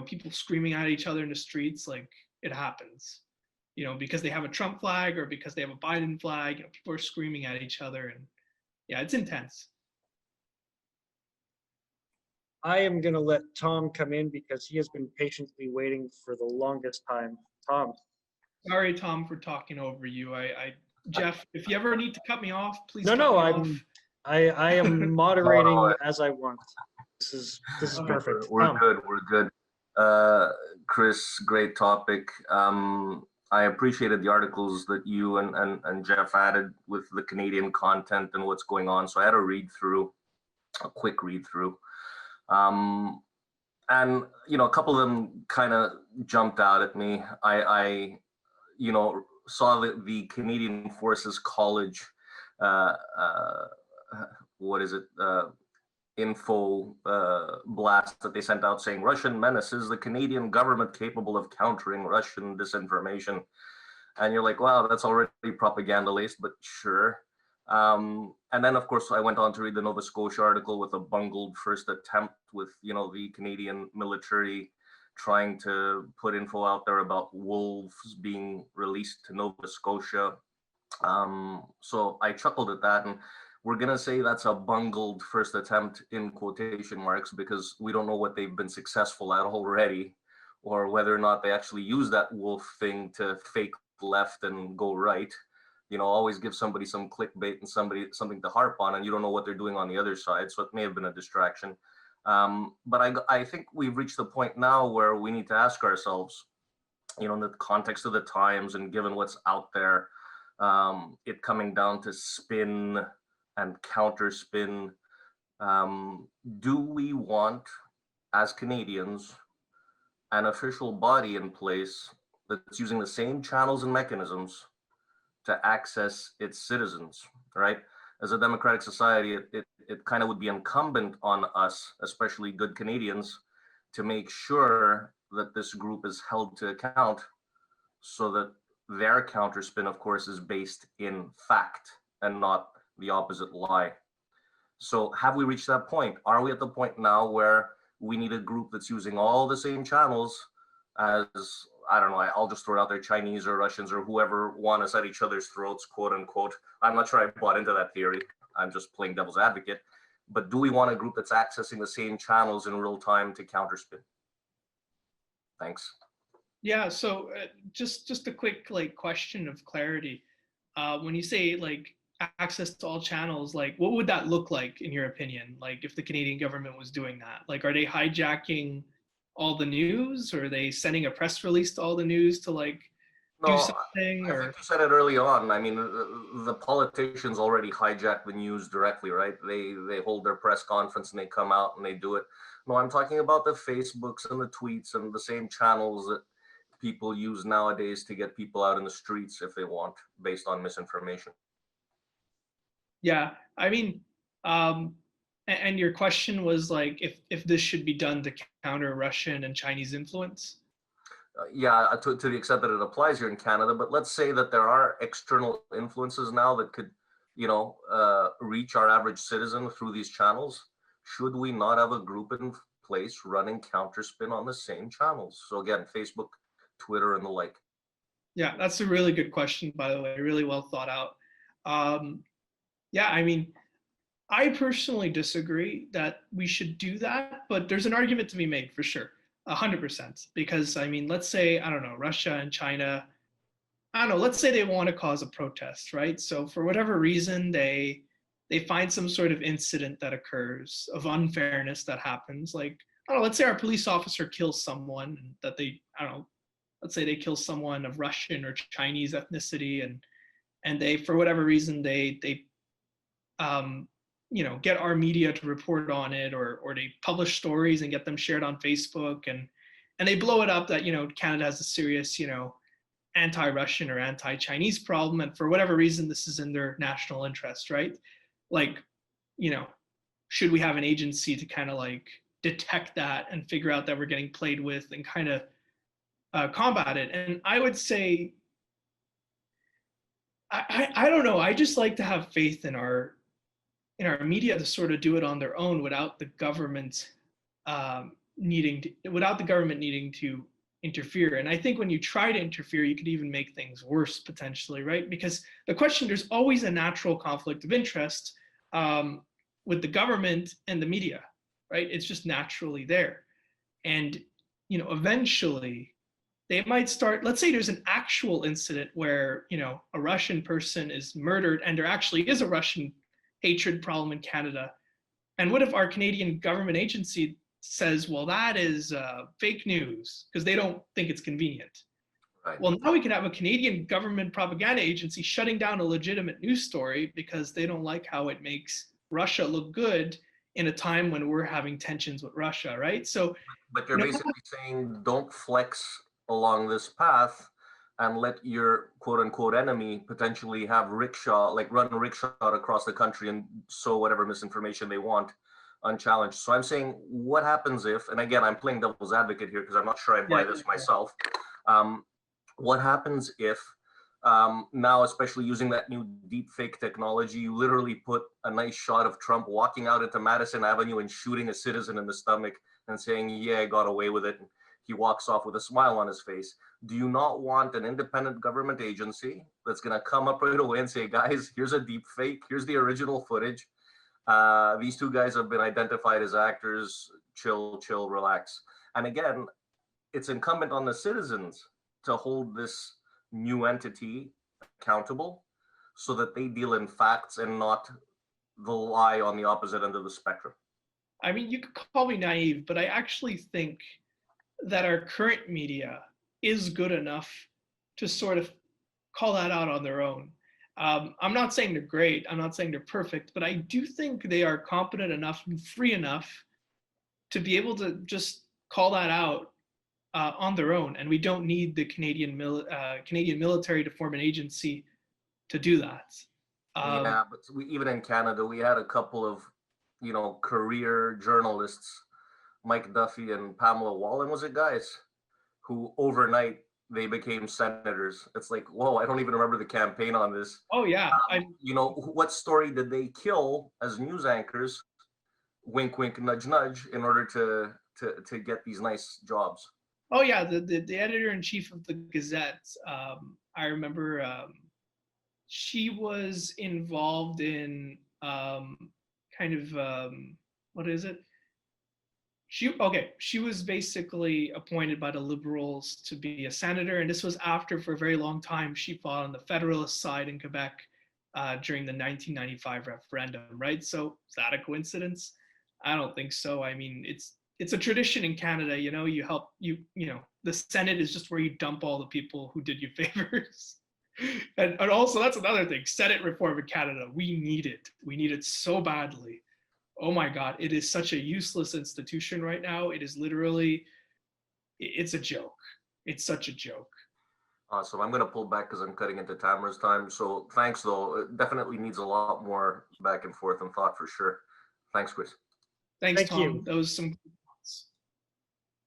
people screaming at each other in the streets, like it happens, because they have a Trump flag or because they have a Biden flag, people are screaming at each other. And yeah, it's intense. I am going to let Tom come in because he has been patiently waiting for the longest time. Tom. Sorry, Tom, for talking over you. Jeff, if you ever need to cut me off, please. No, I am moderating as I want. This is Okay. perfect. We're good. We're good. Chris, great topic. I appreciated the articles that you and Jeff added with the Canadian content and what's going on. So I had a quick read through. And, a couple of them kind of jumped out at me. I saw the Canadian Forces College, info blast that they sent out saying Russian menaces the Canadian government capable of countering Russian disinformation. And you're like, wow, that's already propaganda laced, but sure. And then of course I went on to read the Nova Scotia article with a bungled first attempt with, the Canadian military trying to put info out there about wolves being released to Nova Scotia. So I chuckled at that, and we're gonna say that's a bungled first attempt in quotation marks because we don't know what they've been successful at already, or whether or not they actually use that wolf thing to fake left and go right. Always give somebody some clickbait and something to harp on, and you don't know what they're doing on the other side. So it may have been a distraction. But I think we've reached the point now where we need to ask ourselves, in the context of the times and given what's out there, it coming down to spin and counter spin. Do we want, as Canadians, an official body in place that's using the same channels and mechanisms to access its citizens, right? As a democratic society, it kind of would be incumbent on us, especially good Canadians, to make sure that this group is held to account so that their counterspin, of course, is based in fact and not the opposite lie. So have we reached that point? Are we at the point now where we need a group that's using all the same channels as, I don't know, I'll just throw it out there, Chinese or Russians or whoever want us at each other's throats, quote unquote. I'm not sure I bought into that theory. I'm just playing devil's advocate. But do we want a group that's accessing the same channels in real time to counterspin? Thanks. Yeah, so just a quick question of clarity. When you say access to all channels, what would that look like in your opinion? If the Canadian government was doing that, are they hijacking all the news, or are they sending a press release to all the news to do something? I think you said it early on. I mean, the politicians already hijack the news directly, right? They hold their press conference and they come out and they do it. No, I'm talking about the Facebooks and the tweets and the same channels that people use nowadays to get people out in the streets if they want, based on misinformation. Yeah, I mean, and your question was if this should be done to counter Russian and Chinese influence? Yeah, to the extent that it applies here in Canada, but let's say that there are external influences now that could, reach our average citizen through these channels. Should we not have a group in place running counterspin on the same channels? So again, Facebook, Twitter, and the like. Yeah, that's a really good question, by the way, really well thought out. Yeah, I mean, I personally disagree that we should do that, but there's an argument to be made for sure, 100%. Because I mean, let's say, I don't know, Russia and China, I don't know, let's say they want to cause a protest, right? So for whatever reason, they find some sort of incident that occurs of unfairness that happens. I don't know, let's say our police officer kills someone that I don't know, let's say they kill someone of Russian or Chinese ethnicity, and they, for whatever reason, they get our media to report on it, or they publish stories and get them shared on Facebook, and they blow it up that Canada has a serious anti-Russian or anti-Chinese problem, and for whatever reason this is in their national interest, right? Should we have an agency to kind of detect that and figure out that we're getting played with and kind of combat it? And I would say, I don't know, I just like to have faith in our media to sort of do it on their own without the government needing to interfere. And I think when you try to interfere, you could even make things worse potentially, right? Because there's always a natural conflict of interest with the government and the media, right? It's just naturally there. And, eventually they might start, let's say there's an actual incident where, a Russian person is murdered and there actually is a Russian hatred problem in Canada. And what if our Canadian government agency says, well, that is fake news because they don't think it's convenient? Right. Well, now we can have a Canadian government propaganda agency shutting down a legitimate news story because they don't like how it makes Russia look good in a time when we're having tensions with Russia, right? So, But you're basically saying don't flex along this path and let your quote unquote enemy potentially have rickshaw, like run rickshaw across the country and sow whatever misinformation they want unchallenged. So I'm saying, what happens if, and again, I'm playing devil's advocate here because I'm not sure I buy this myself. What happens if now, especially using that new deep fake technology, you literally put a nice shot of Trump walking out into Madison Avenue and shooting a citizen in the stomach and saying, yeah, I got away with it. And he walks off with a smile on his face. Do you not want an independent government agency that's going to come up right away and say, guys, here's a deep fake, here's the original footage. These two guys have been identified as actors, chill, relax. And again, it's incumbent on the citizens to hold this new entity accountable so that they deal in facts and not the lie on the opposite end of the spectrum. I mean, you could call me naive, but I actually think that our current media is good enough to sort of call that out on their own. I'm not saying they're great, I'm not saying they're perfect, but I do think they are competent enough and free enough to be able to just call that out on their own. And we don't need the Canadian military to form an agency to do that. Yeah, but even in Canada, we had a couple of, career journalists, Mike Duffy and Pamela Wallin, was it, guys, who overnight they became senators. It's like, whoa, I don't even remember the campaign on this. Oh yeah. What story did they kill as news anchors? Wink, wink, nudge, nudge, in order to get these nice jobs. Oh yeah, the editor-in-chief of the Gazette. I remember she was involved in what is it? She was basically appointed by the Liberals to be a senator, and this was after, for a very long time, she fought on the Federalist side in Quebec during the 1995 referendum, right? So is that a coincidence? I don't think so. I mean, it's a tradition in Canada, the Senate is just where you dump all the people who did you favors. And also, that's another thing, Senate reform in Canada, we need it so badly. Oh my God, it is such a useless institution right now. It is literally, it's a joke. It's such a joke. Awesome. I'm going to pull back because I'm cutting into Tamara's time. So thanks, though. It definitely needs a lot more back and forth and thought for sure. Thanks, Chris. Thanks, Thank Tom. you. That was some.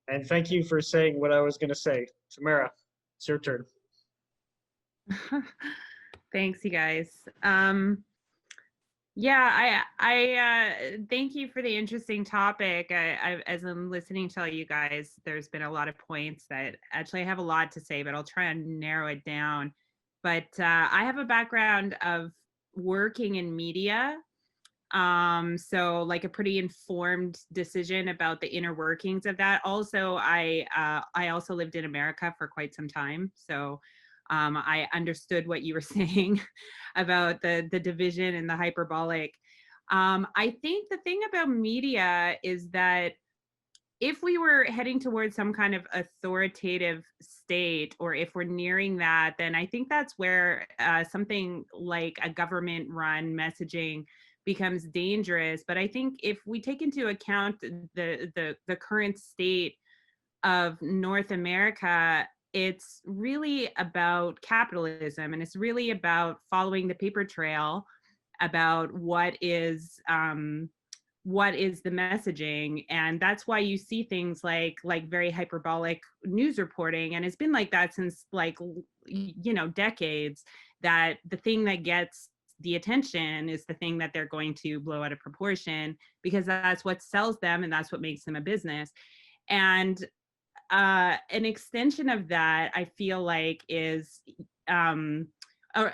And thank you for saying what I was going to say. Tamara, it's your turn. Thanks, you guys. Yeah, I thank you for the interesting topic. As I'm listening to you guys, there's been a lot of points that actually I have a lot to say, but I'll try and narrow it down. But I have a background of working in media, so like a pretty informed decision about the inner workings of that. Also, I also lived in America for quite some time, so I understood what you were saying about the division and the hyperbolic. I think the thing about media is that if we were heading towards some kind of authoritative state, or if we're nearing that, then I think that's where something like a government-run messaging becomes dangerous. But I think if we take into account the current state of North America, it's really about capitalism, and it's really about following the paper trail about what is the messaging. And that's why you see things like very hyperbolic news reporting, and it's been like that since decades, that the thing that gets the attention is the thing that they're going to blow out of proportion, because that's what sells them and that's what makes them a business. And an extension of that, I feel like, is an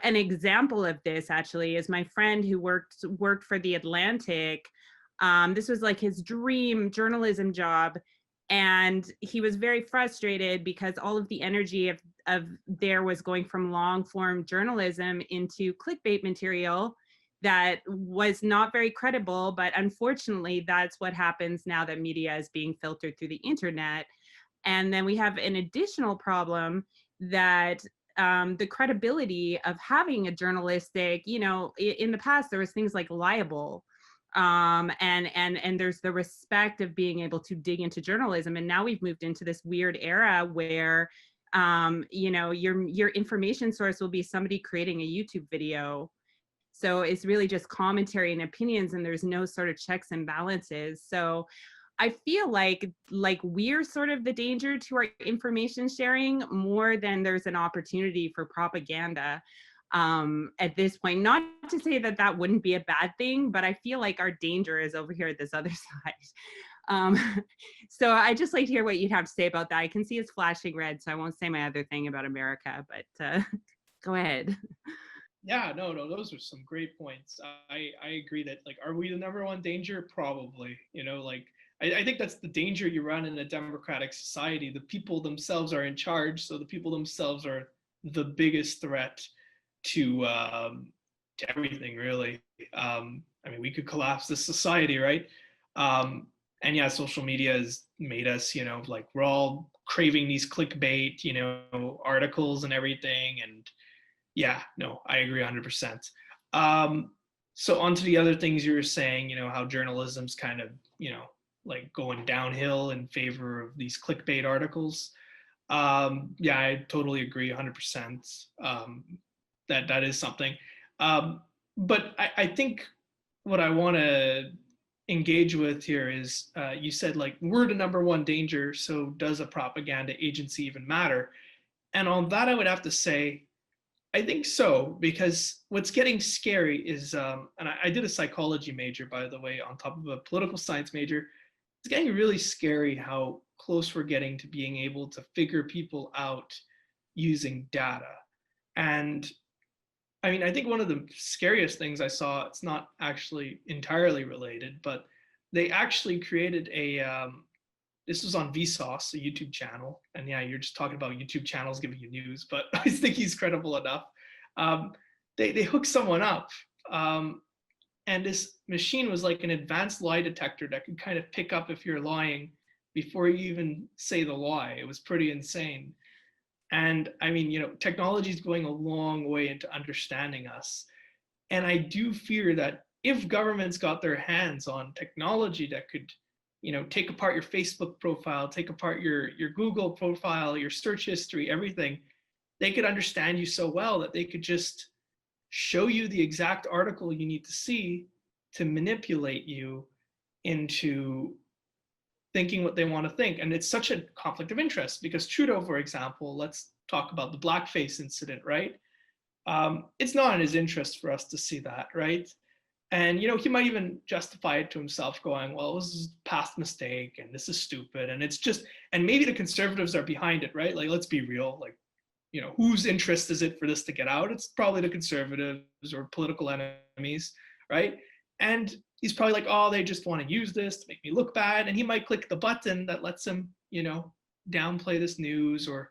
example of this actually is my friend who worked for the Atlantic. This was like his dream journalism job, and he was very frustrated because all of the energy of there was going from long form journalism into clickbait material, that was not very credible, but unfortunately, that's what happens now that media is being filtered through the internet. And then we have an additional problem that the credibility of having a journalistic, in the past, there was things like libel, and there's the respect of being able to dig into journalism. And now we've moved into this weird era where, your information source will be somebody creating a YouTube video. So it's really just commentary and opinions, and there's no sort of checks and balances. So I feel like we're sort of the danger to our information sharing more than there's an opportunity for propaganda at this point. Not to say that that wouldn't be a bad thing, but I feel like our danger is over here at this other side. So I just like to hear what you'd have to say about that. I can see it's flashing red, so I won't say my other thing about America, but go ahead. Yeah, no, those are some great points. I agree that, like, are we the number one danger? Probably. I think that's the danger you run in a democratic society. The people themselves are in charge, so the people themselves are the biggest threat to everything, really. We could collapse this society, right? And yeah, social media has made us, like, we're all craving these clickbait, articles and everything. And yeah, no, I agree 100%. So on to the other things you were saying, how journalism's kind of, like going downhill in favor of these clickbait articles. Yeah, I totally agree 100%. That is something. But I think what I want to engage with here is, you said, like, we're the number one danger, so does a propaganda agency even matter? And on that, I would have to say, I think so, because what's getting scary is, and I did a psychology major, by the way, on top of a political science major. It's getting really scary how close we're getting to being able to figure people out using data. And I think one of the scariest things I saw, it's not actually entirely related, but they actually created this was on Vsauce, a YouTube channel. And yeah, you're just talking about YouTube channels giving you news, but I think he's credible enough. They hooked someone up, and this machine was like an advanced lie detector that could kind of pick up if you're lying before you even say the lie. It was pretty insane. And technology is going a long way into understanding us. And I do fear that if governments got their hands on technology that could, take apart your Facebook profile, take apart your Google profile, your search history, everything, they could understand you so well that they could just show you the exact article you need to see to manipulate you into thinking what they want to think. And it's such a conflict of interest because Trudeau, for example, let's talk about the blackface incident, right? It's not in his interest for us to see that, right? And, he might even justify it to himself going, well, this is a past mistake and this is stupid. And it's just, and maybe the conservatives are behind it, right? Like, let's be real, like, whose interest is it for this to get out? It's probably the conservatives or political enemies, right? And he's probably like, oh, they just want to use this to make me look bad. And he might click the button that lets him, downplay this news or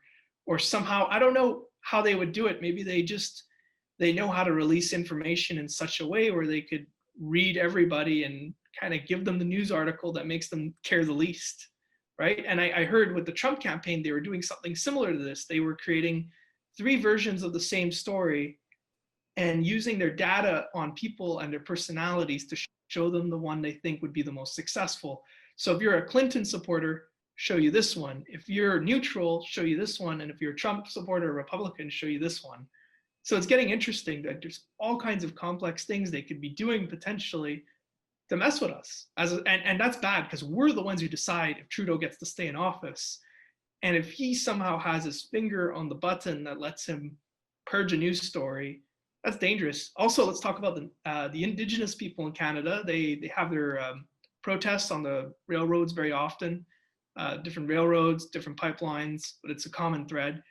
somehow, I don't know how they would do it. Maybe they know how to release information in such a way where they could read everybody and kind of give them the news article that makes them care the least, right? And I heard with the Trump campaign, they were doing something similar to this. They were creating 3 versions of the same story and using their data on people and their personalities to show them the one they think would be the most successful. So if you're a Clinton supporter, show you this one. If you're neutral, show you this one. And if you're a Trump supporter or Republican, show you this one. So it's getting interesting that there's all kinds of complex things they could be doing potentially to mess with us. And that's bad because we're the ones who decide if Trudeau gets to stay in office. And if he somehow has his finger on the button that lets him purge a news story, that's dangerous. Also, let's talk about the Indigenous people in Canada. They have their protests on the railroads very often, different railroads, different pipelines, but it's a common thread.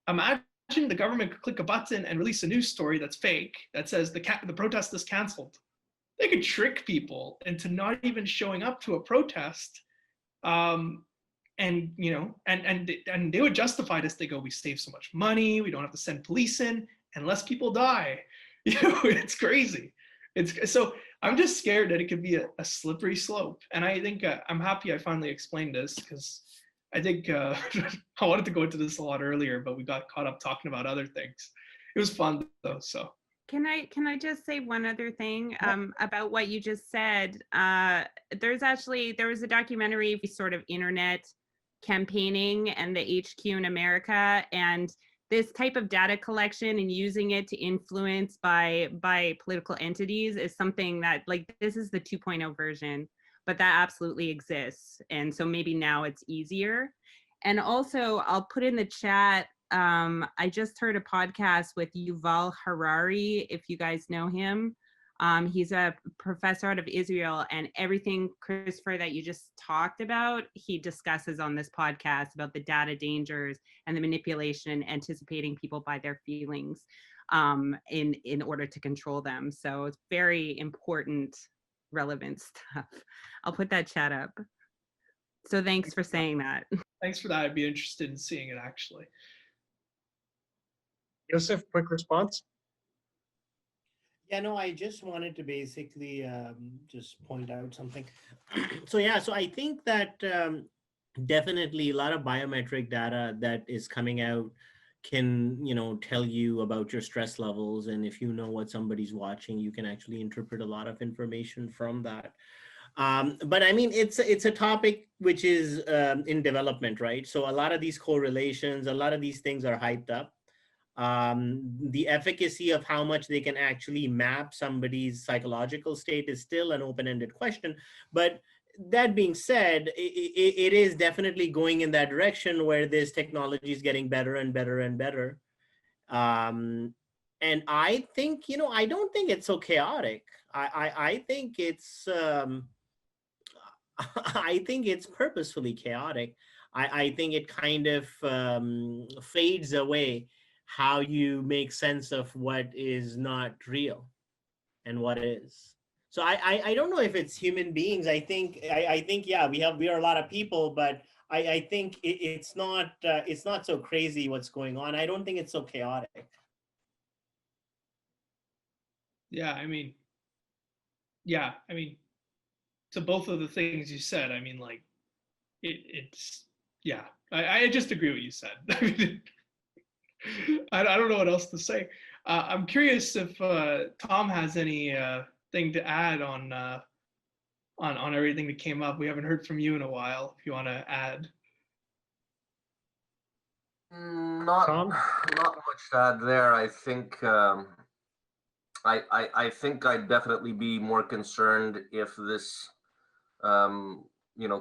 Imagine the government could click a button and release a news story that's fake that says the protest is canceled. They could trick people into not even showing up to a protest, and they would justify this. They go, we save so much money, we don't have to send police in, and less people die. It's crazy. It's so I'm just scared that it could be a slippery slope. And I think I'm happy I finally explained this, because I think I wanted to go into this a lot earlier, but we got caught up talking about other things. It was fun though. So Can I just say one other thing about what you just said? There was a documentary sort of internet campaigning and the HQ in America, and this type of data collection and using it to influence by political entities is something that, like, this is the 2.0 version, but that absolutely exists. And so maybe now it's easier. And also I'll put in the chat, I just heard a podcast with Yuval Harari, if you guys know him. He's a professor out of Israel, and everything, Christopher, that you just talked about, he discusses on this podcast about the data dangers and the manipulation and anticipating people by their feelings in order to control them. So it's very important, relevant stuff. I'll put that chat up. So thanks for saying that. thanks for that. I'd be interested in seeing it actually. Joseph, quick response. Yeah, no, I just wanted to basically just point out something. So yeah, so I think that definitely a lot of biometric data that is coming out can, tell you about your stress levels. And if you know what somebody's watching, you can actually interpret a lot of information from that. But I mean, it's a topic which is in development, right? So a lot of these correlations, a lot of these things are hyped up. The efficacy of how much they can actually map somebody's psychological state is still an open-ended question. But that being said, it is definitely going in that direction where this technology is getting better and better and better. And I think, I don't think it's so chaotic. I think it's I think it's purposefully chaotic. I think it kind of fades away how you make sense of what is not real and what is. So I don't know if it's human beings. I think yeah, we are a lot of people, but I think it's not so crazy what's going on. I don't think it's so chaotic. Yeah, I mean, to both of the things you said, I mean, like, it's yeah. I just agree with what you said. I mean, I don't know what else to say. I'm curious if Tom has any thing to add on everything that came up. We haven't heard from you in a while. If you want to add. Not Tom? not much to add there. I think I think I'd definitely be more concerned if this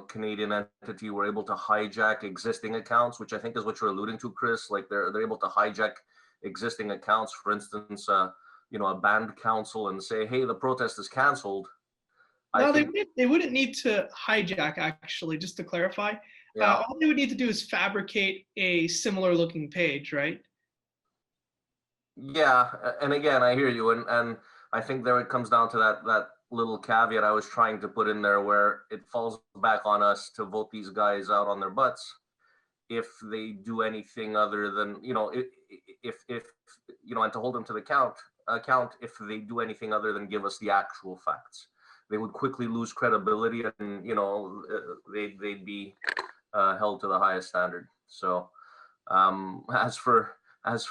Canadian entity were able to hijack existing accounts, which I think is what you're alluding to, Chris. Like they're able to hijack existing accounts, for instance, a band council, and say, hey, the protest is canceled. No, they wouldn't need to hijack, actually, just to clarify. Yeah. All they would need to do is fabricate a similar looking page, right? Yeah, and again, I hear you, and I think there it comes down to that little caveat I was trying to put in there, where it falls back on us to vote these guys out on their butts if they do anything other than, if and to hold them to the account if they do anything other than give us the actual facts. They would quickly lose credibility, and they'd be held to the highest standard. So as for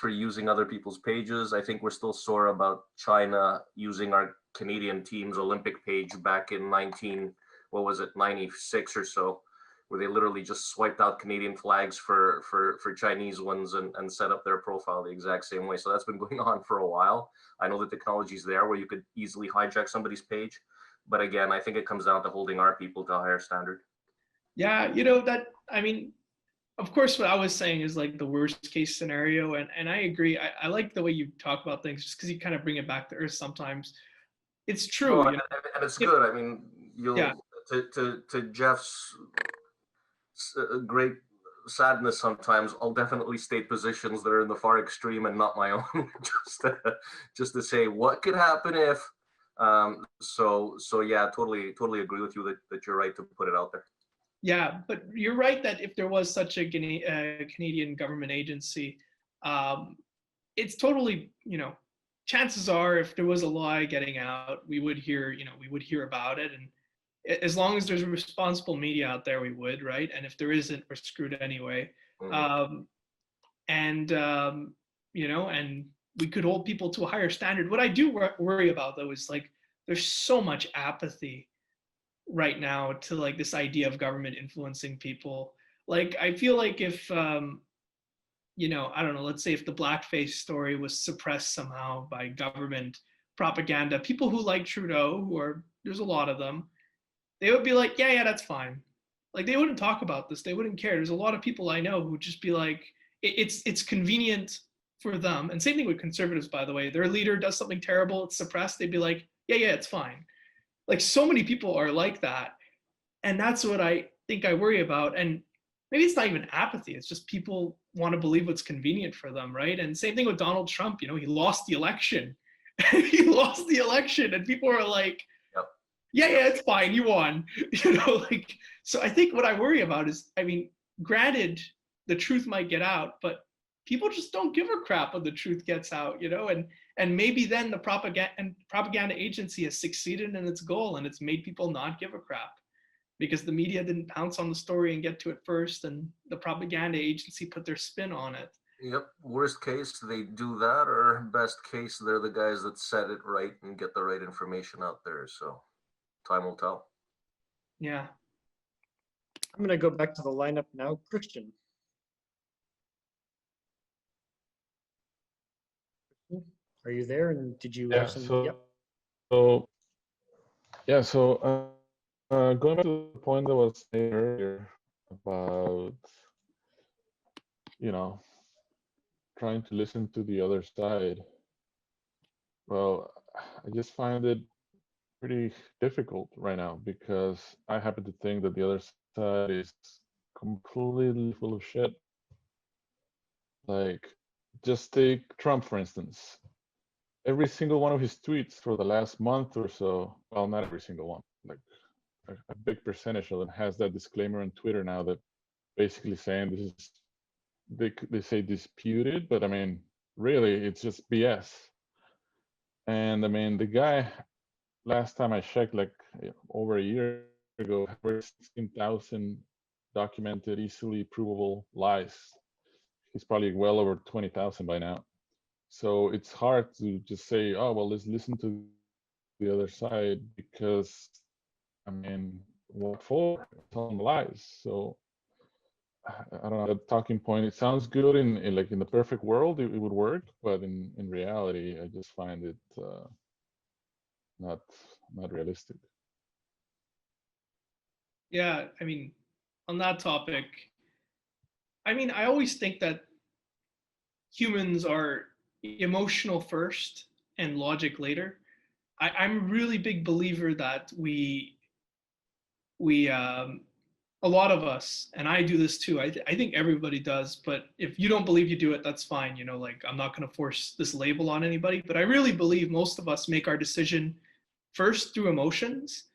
using other people's pages, I think we're still sore about China using our Canadian team's Olympic page back in 96 or so, where they literally just swiped out Canadian flags for Chinese ones and set up their profile the exact same way. So that's been going on for a while. I know the technology's there where you could easily hijack somebody's page. But again, I think it comes down to holding our people to a higher standard. Yeah, of course, what I was saying is like the worst case scenario. And I agree. I like the way you talk about things, just because you kind of bring it back to earth sometimes. It's true. And it's good. I mean, to Jeff's great sadness sometimes, I'll definitely state positions that are in the far extreme and not my own, just to say what could happen if. So yeah, totally agree with you that you're right to put it out there. Yeah, but you're right that if there was such a Canadian government agency, it's totally, chances are, if there was a lie getting out, we would hear, we would hear about it. And as long as there's responsible media out there, we would, right? And if there isn't, we're screwed anyway. And we could hold people to a higher standard. What I do worry about, though, is like there's so much apathy right now to like this idea of government influencing people. Like I feel like if I don't know, let's say if the blackface story was suppressed somehow by government propaganda, people who like Trudeau, there's a lot of them, they would be like, yeah, that's fine. Like they wouldn't talk about this. They wouldn't care. There's a lot of people I know who would just be like, it's convenient for them. And same thing with conservatives, by the way. Their leader does something terrible, it's suppressed. They'd be like, yeah, it's fine. Like so many people are like that. And that's what I think I worry about. And maybe it's not even apathy. It's just people want to believe what's convenient for them, right? And same thing with Donald Trump. He lost the election. He lost the election, and people are like, yeah, it's fine, you won. So I think what I worry about is, granted, the truth might get out, but people just don't give a crap when the truth gets out, and maybe then the propaganda agency has succeeded in its goal, and it's made people not give a crap because the media didn't pounce on the story and get to it first, and the propaganda agency put their spin on it. Yep. Worst case, they do that, or best case, they're the guys that set it right and get the right information out there. So time will tell. Yeah. I'm going to go back to the lineup now. Christian. Are you there? And did you have some? So, Yep. Going back to the point that was made earlier about, trying to listen to the other side. Well, I just find it pretty difficult right now because I happen to think that the other side is completely full of shit. Like, just take Trump, for instance. Every single one of his tweets for the last month or so, well, not every single one, like a big percentage of them has that disclaimer on Twitter now that basically saying this is, they say disputed, but really it's just BS. And the guy, last time I checked, like over a year ago, had 16,000 documented, easily provable lies. He's probably well over 20,000 by now. So it's hard to just say, oh, well, let's listen to the other side because, what for? It's all lies. So I don't know, that talking point, it sounds good in the perfect world, it would work, but in reality, I just find it not realistic. Yeah, on that topic, I always think that humans are emotional first and logic later. I'm a really big believer that we a lot of us, and I do this too, I think everybody does, but if you don't believe you do it, that's fine. I'm not going to force this label on anybody, but I really believe most of us make our decision first through emotions,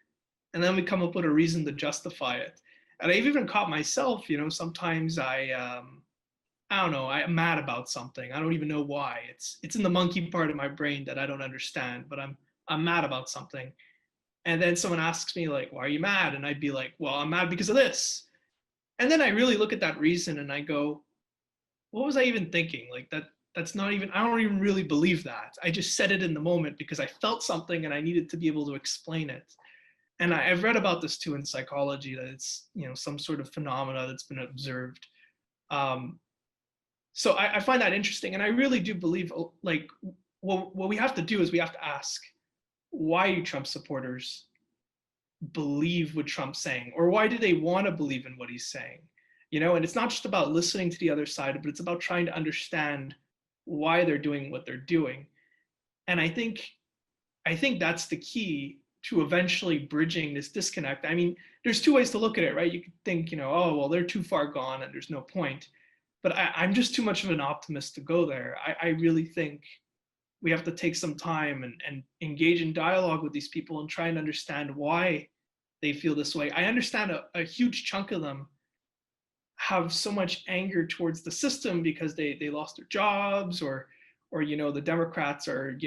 and then we come up with a reason to justify it. And I've even caught myself, sometimes I don't know, I'm mad about something. I don't even know why. It's in the monkey part of my brain that I don't understand, but I'm mad about something. And then someone asks me like, why are you mad? And I'd be like, well, I'm mad because of this. And then I really look at that reason and I go, what was I even thinking? Like that's not even, I don't even really believe that. I just said it in the moment because I felt something and I needed to be able to explain it. And I've read about this too in psychology, that it's, some sort of phenomena that's been observed. So I find that interesting. And I really do believe like what we have to do is we have to ask, why do Trump supporters believe what Trump's saying? Or why do they want to believe in what he's saying? And it's not just about listening to the other side, but it's about trying to understand why they're doing what they're doing. And I think that's the key to eventually bridging this disconnect. There's two ways to look at it, right? You could think, oh, well, they're too far gone and there's no point. But I'm just too much of an optimist to go there. I really think we have to take some time and engage in dialogue with these people and try and understand why they feel this way. I understand a huge chunk of them have so much anger towards the system because they lost their jobs or or the Democrats are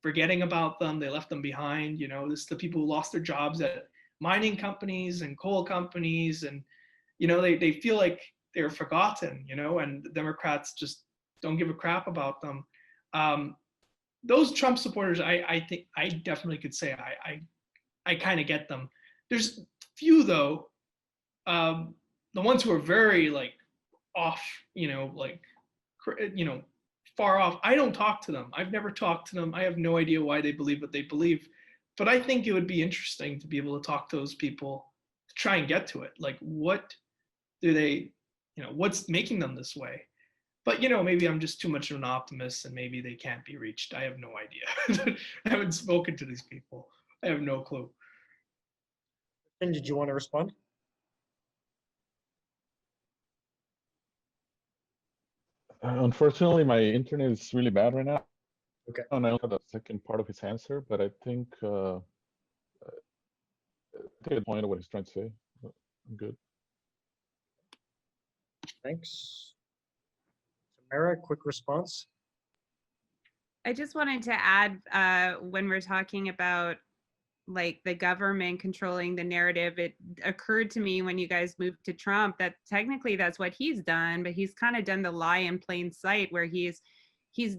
forgetting about them, they left them behind. This is the people who lost their jobs at mining companies and coal companies, and they feel like they're forgotten, and the Democrats just don't give a crap about them. Those Trump supporters, I think I definitely could say I kind of get them. There's few though, the ones who are very like off, far off. I don't talk to them. I've never talked to them. I have no idea why they believe what they believe. But I think it would be interesting to be able to talk to those people to try and get to it. Like, what do they, what's making them this way? But, maybe I'm just too much of an optimist and maybe they can't be reached. I have no idea. I haven't spoken to these people. I have no clue. And did you want to respond? Unfortunately, my internet is really bad right now. Okay. And I don't have the second part of his answer, but I think I think the point of what he's trying to say. I'm good. Thanks. Samara, quick response. I just wanted to add, when we're talking about like the government controlling the narrative, it occurred to me when you guys moved to Trump that technically that's what he's done, but he's kind of done the lie in plain sight, where he's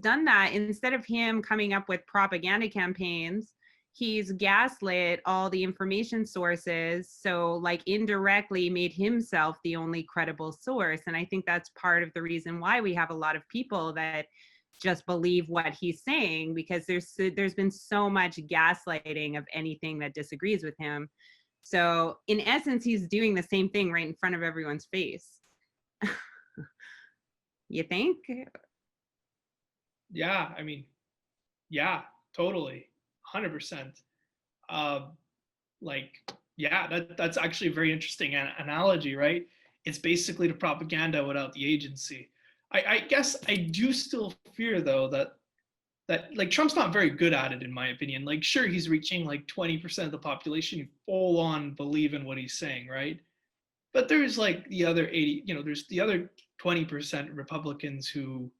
done that. Instead of him coming up with propaganda campaigns, he's gaslit all the information sources, so like indirectly made himself the only credible source. And I think that's part of the reason why we have a lot of people that just believe what he's saying, because there's been so much gaslighting of anything that disagrees with him. So in essence, he's doing the same thing right in front of everyone's face. You think? Yeah, I mean, yeah, totally, 100%. That's actually a very interesting analogy, right? It's basically the propaganda without the agency. I guess I do still fear though that like Trump's not very good at it, in my opinion. Like, sure, he's reaching like 20% of the population who full on believe in what he's saying, right? But there's like the other 80, there's the other 20% Republicans who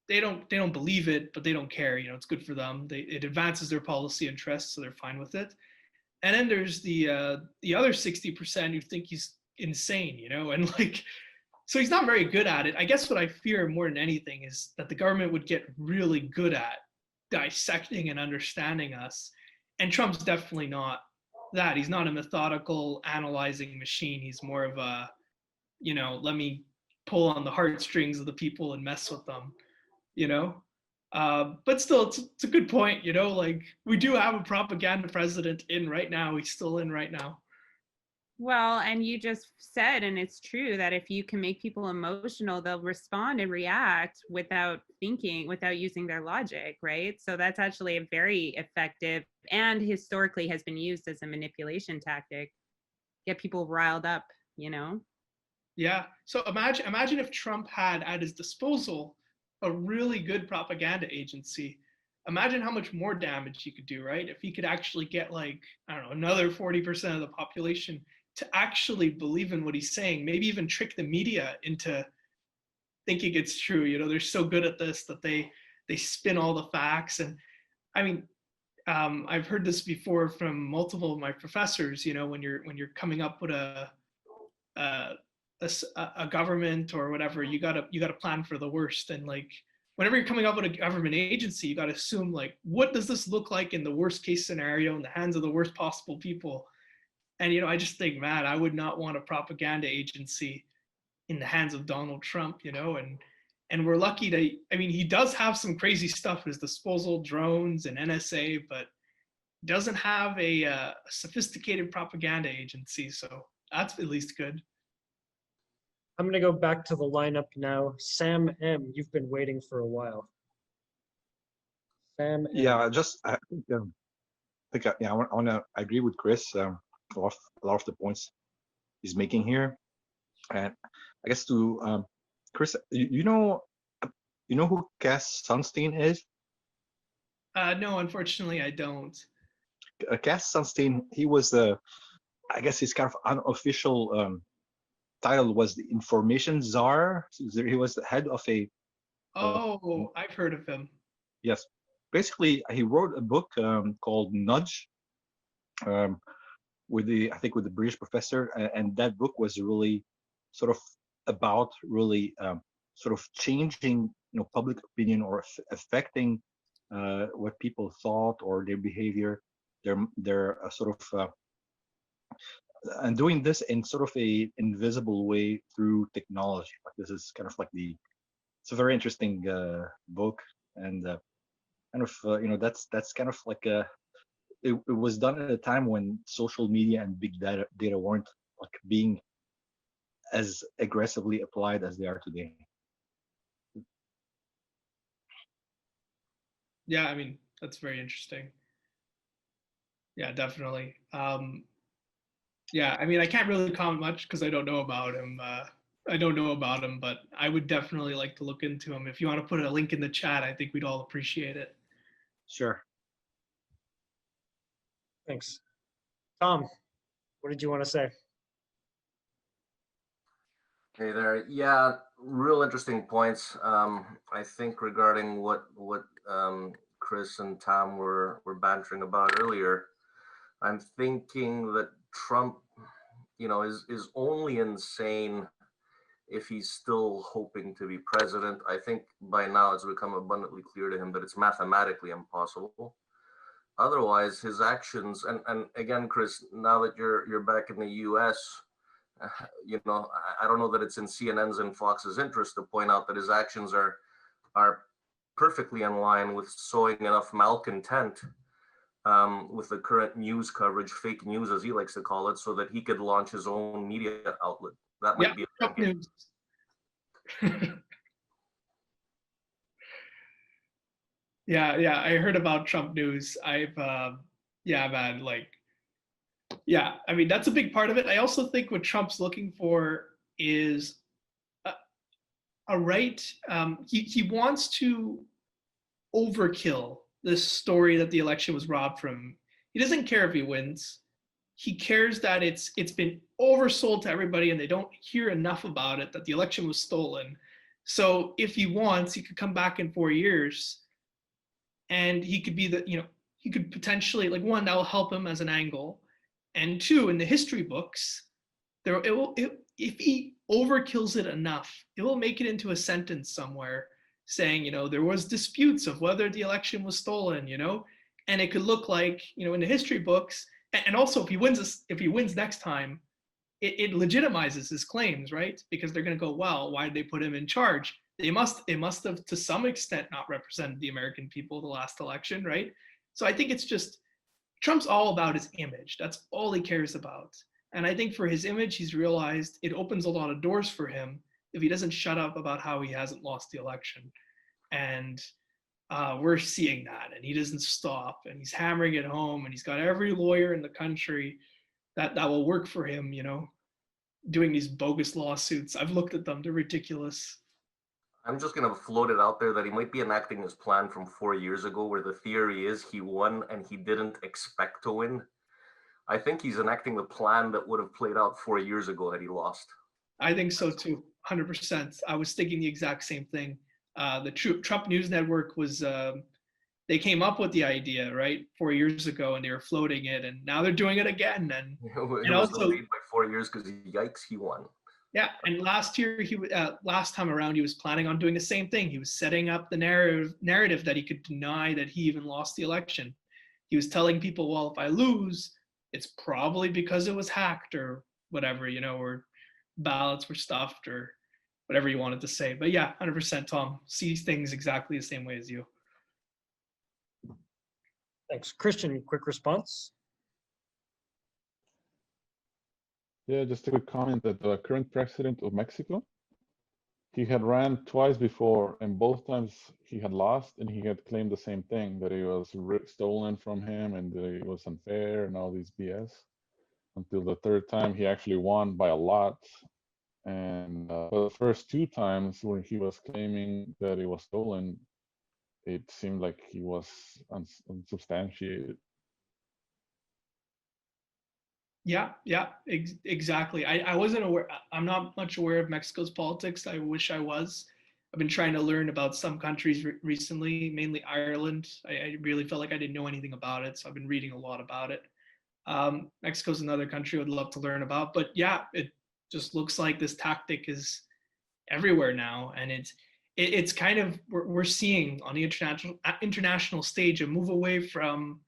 they don't believe it, but they don't care. It's good for them. It advances their policy interests, so they're fine with it. And then there's the other 60% who think he's insane, and like, so he's not very good at it. I guess what I fear more than anything is that the government would get really good at dissecting and understanding us. And Trump's definitely not that. He's not a methodical analyzing machine. He's more of a, let me pull on the heartstrings of the people and mess with them, but still, it's a good point, like we do have a propaganda president in right now. He's still in right now. Well, and you just said, and it's true, that if you can make people emotional, they'll respond and react without thinking, without using their logic, right? So that's actually a very effective, and historically has been used as a manipulation tactic. Get people riled up, Yeah. So imagine if Trump had at his disposal a really good propaganda agency. Imagine how much more damage he could do, right? If he could actually get like, I don't know, another 40% of the population to actually believe in what he's saying, maybe even trick the media into thinking it's true. They're so good at this that they spin all the facts. And I mean, I've heard this before from multiple of my professors, when you're coming up with a government or whatever, you gotta plan for the worst. And like, whenever you're coming up with a government agency, you gotta assume like, what does this look like in the worst case scenario in the hands of the worst possible people? And I just think, man, I would not want a propaganda agency in the hands of Donald Trump, and we're lucky that, I mean, he does have some crazy stuff at his disposal, drones and NSA, but doesn't have a sophisticated propaganda agency. So that's at least good. I'm going to go back to the lineup now. Sam M, you've been waiting for a while. Sam M. Yeah, I want to agree with Chris. A lot of the points he's making here, and I guess to Chris, you know who Cass Sunstein is? No, unfortunately, I don't. Cass Sunstein, he was I guess his kind of unofficial title was the information czar. So he was the head of a Oh, I've heard of him. Yes, basically he wrote a book called Nudge, um, with the I think with the British professor, and that book was really sort of about really sort of changing public opinion or affecting what people thought or their behavior, their sort of and doing this in sort of a invisible way through technology. Like this is kind of like it's a very interesting book, and kind of that's kind of like it was done at a time when social media and big data weren't like being as aggressively applied as they are today. Yeah, I mean, that's very interesting. Yeah, definitely. Yeah, I mean, I can't really comment much because I don't know about him. I don't know about him, but I would definitely like to look into him. If you want to put a link in the chat, I think we'd all appreciate it. Sure. Thanks. Tom, what did you want to say? Hey there. Yeah, real interesting points. I think regarding what Chris and Tom were bantering about earlier, I'm thinking that Trump, is only insane if he's still hoping to be president. I think by now it's become abundantly clear to him that it's mathematically impossible. Otherwise, his actions, and again, Chris, now that you're back in the U.S., I don't know that it's in CNN's and Fox's interest to point out that his actions are perfectly in line with sowing enough malcontent with the current news coverage, fake news as he likes to call it, so that he could launch his own media outlet. That might be a Trump news. Yeah, I heard about Trump news. Yeah, man, like, yeah, I mean, that's a big part of it. I also think what Trump's looking for is a right. He wants to overkill this story that the election was robbed from him. He doesn't care if he wins. He cares that it's been oversold to everybody and they don't hear enough about it, that the election was stolen. So if he wants, he could come back in 4 years and he could be he could potentially, like, one, that will help him as an angle, and two, in the history books, if he overkills it enough, it will make it into a sentence somewhere saying, there was disputes of whether the election was stolen, and it could look like, in the history books, and also if he wins next time, it legitimizes his claims, right? Because they're going to go, well, why did they put him in charge? They must have to some extent not represented the American people the last election, right? So I think it's just, Trump's all about his image. That's all he cares about. And I think for his image, he's realized it opens a lot of doors for him if he doesn't shut up about how he hasn't lost the election. And we're seeing that, and he doesn't stop, and he's hammering it home, and he's got every lawyer in the country that will work for him, doing these bogus lawsuits. I've looked at them, they're ridiculous. I'm just going to float it out there that he might be enacting his plan from 4 years ago, where the theory is he won and he didn't expect to win. I think he's enacting the plan that would have played out 4 years ago had he lost. I think so too, 100%. I was thinking the exact same thing. The Trump News Network was, they came up with the idea, right, 4 years ago, and they were floating it, and now they're doing it again. And it was also delayed by 4 years because yikes, he won. Yeah, and last time around, he was planning on doing the same thing. He was setting up the narrative that he could deny that he even lost the election. He was telling people, well, if I lose, it's probably because it was hacked or whatever, or ballots were stuffed or whatever you wanted to say. But yeah, 100%, Tom, sees things exactly the same way as you. Thanks. Christian, quick response. Yeah, just a quick comment that the current president of Mexico, he had ran twice before, and both times he had lost, and he had claimed the same thing, that it was stolen from him and that it was unfair and all these BS. Until the third time, he actually won by a lot. And for the first two times when he was claiming that it was stolen, it seemed like he was unsubstantiated. Yeah, exactly. I wasn't aware. I'm not much aware of Mexico's politics. I wish I was. I've been trying to learn about some countries recently, mainly Ireland. I really felt like I didn't know anything about it, so I've been reading a lot about it. Mexico's another country I would love to learn about, but yeah, it just looks like this tactic is everywhere now, and it's kind of we're seeing on the international stage a move away from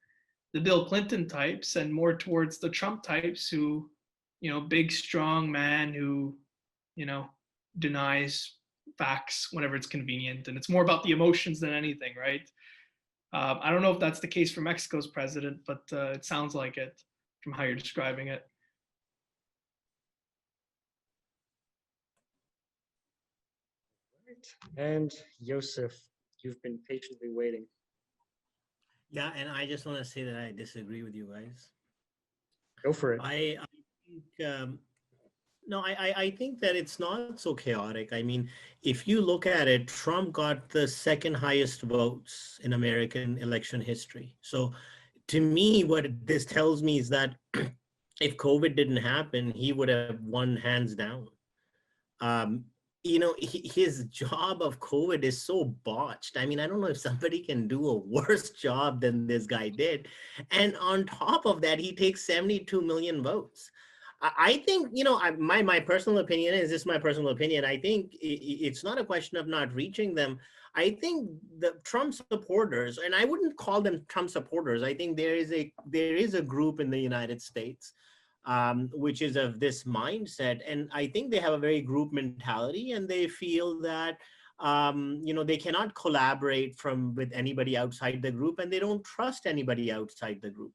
the Bill Clinton types and more towards the Trump types who, big strong man who, denies facts whenever it's convenient, and it's more about the emotions than anything, right? I don't know if that's the case for Mexico's president, but it sounds like it from how you're describing it. And Joseph, you've been patiently waiting. Yeah, and I just want to say that I disagree with you guys. Go for it. I think no, I think that it's not so chaotic. I mean, if you look at it, Trump got the second highest votes in American election history. So to me, what this tells me is that if COVID didn't happen, he would have won hands down. His job of COVID is so botched. I mean, I don't know if somebody can do a worse job than this guy did. And on top of that, he takes 72 million votes. I think, my personal opinion is this, my personal opinion. I think it's not a question of not reaching them. I think the Trump supporters, and I wouldn't call them Trump supporters. I think there is a group in the United States which is of this mindset. And I think they have a very group mentality, and they feel that, they cannot collaborate with anybody outside the group, and they don't trust anybody outside the group.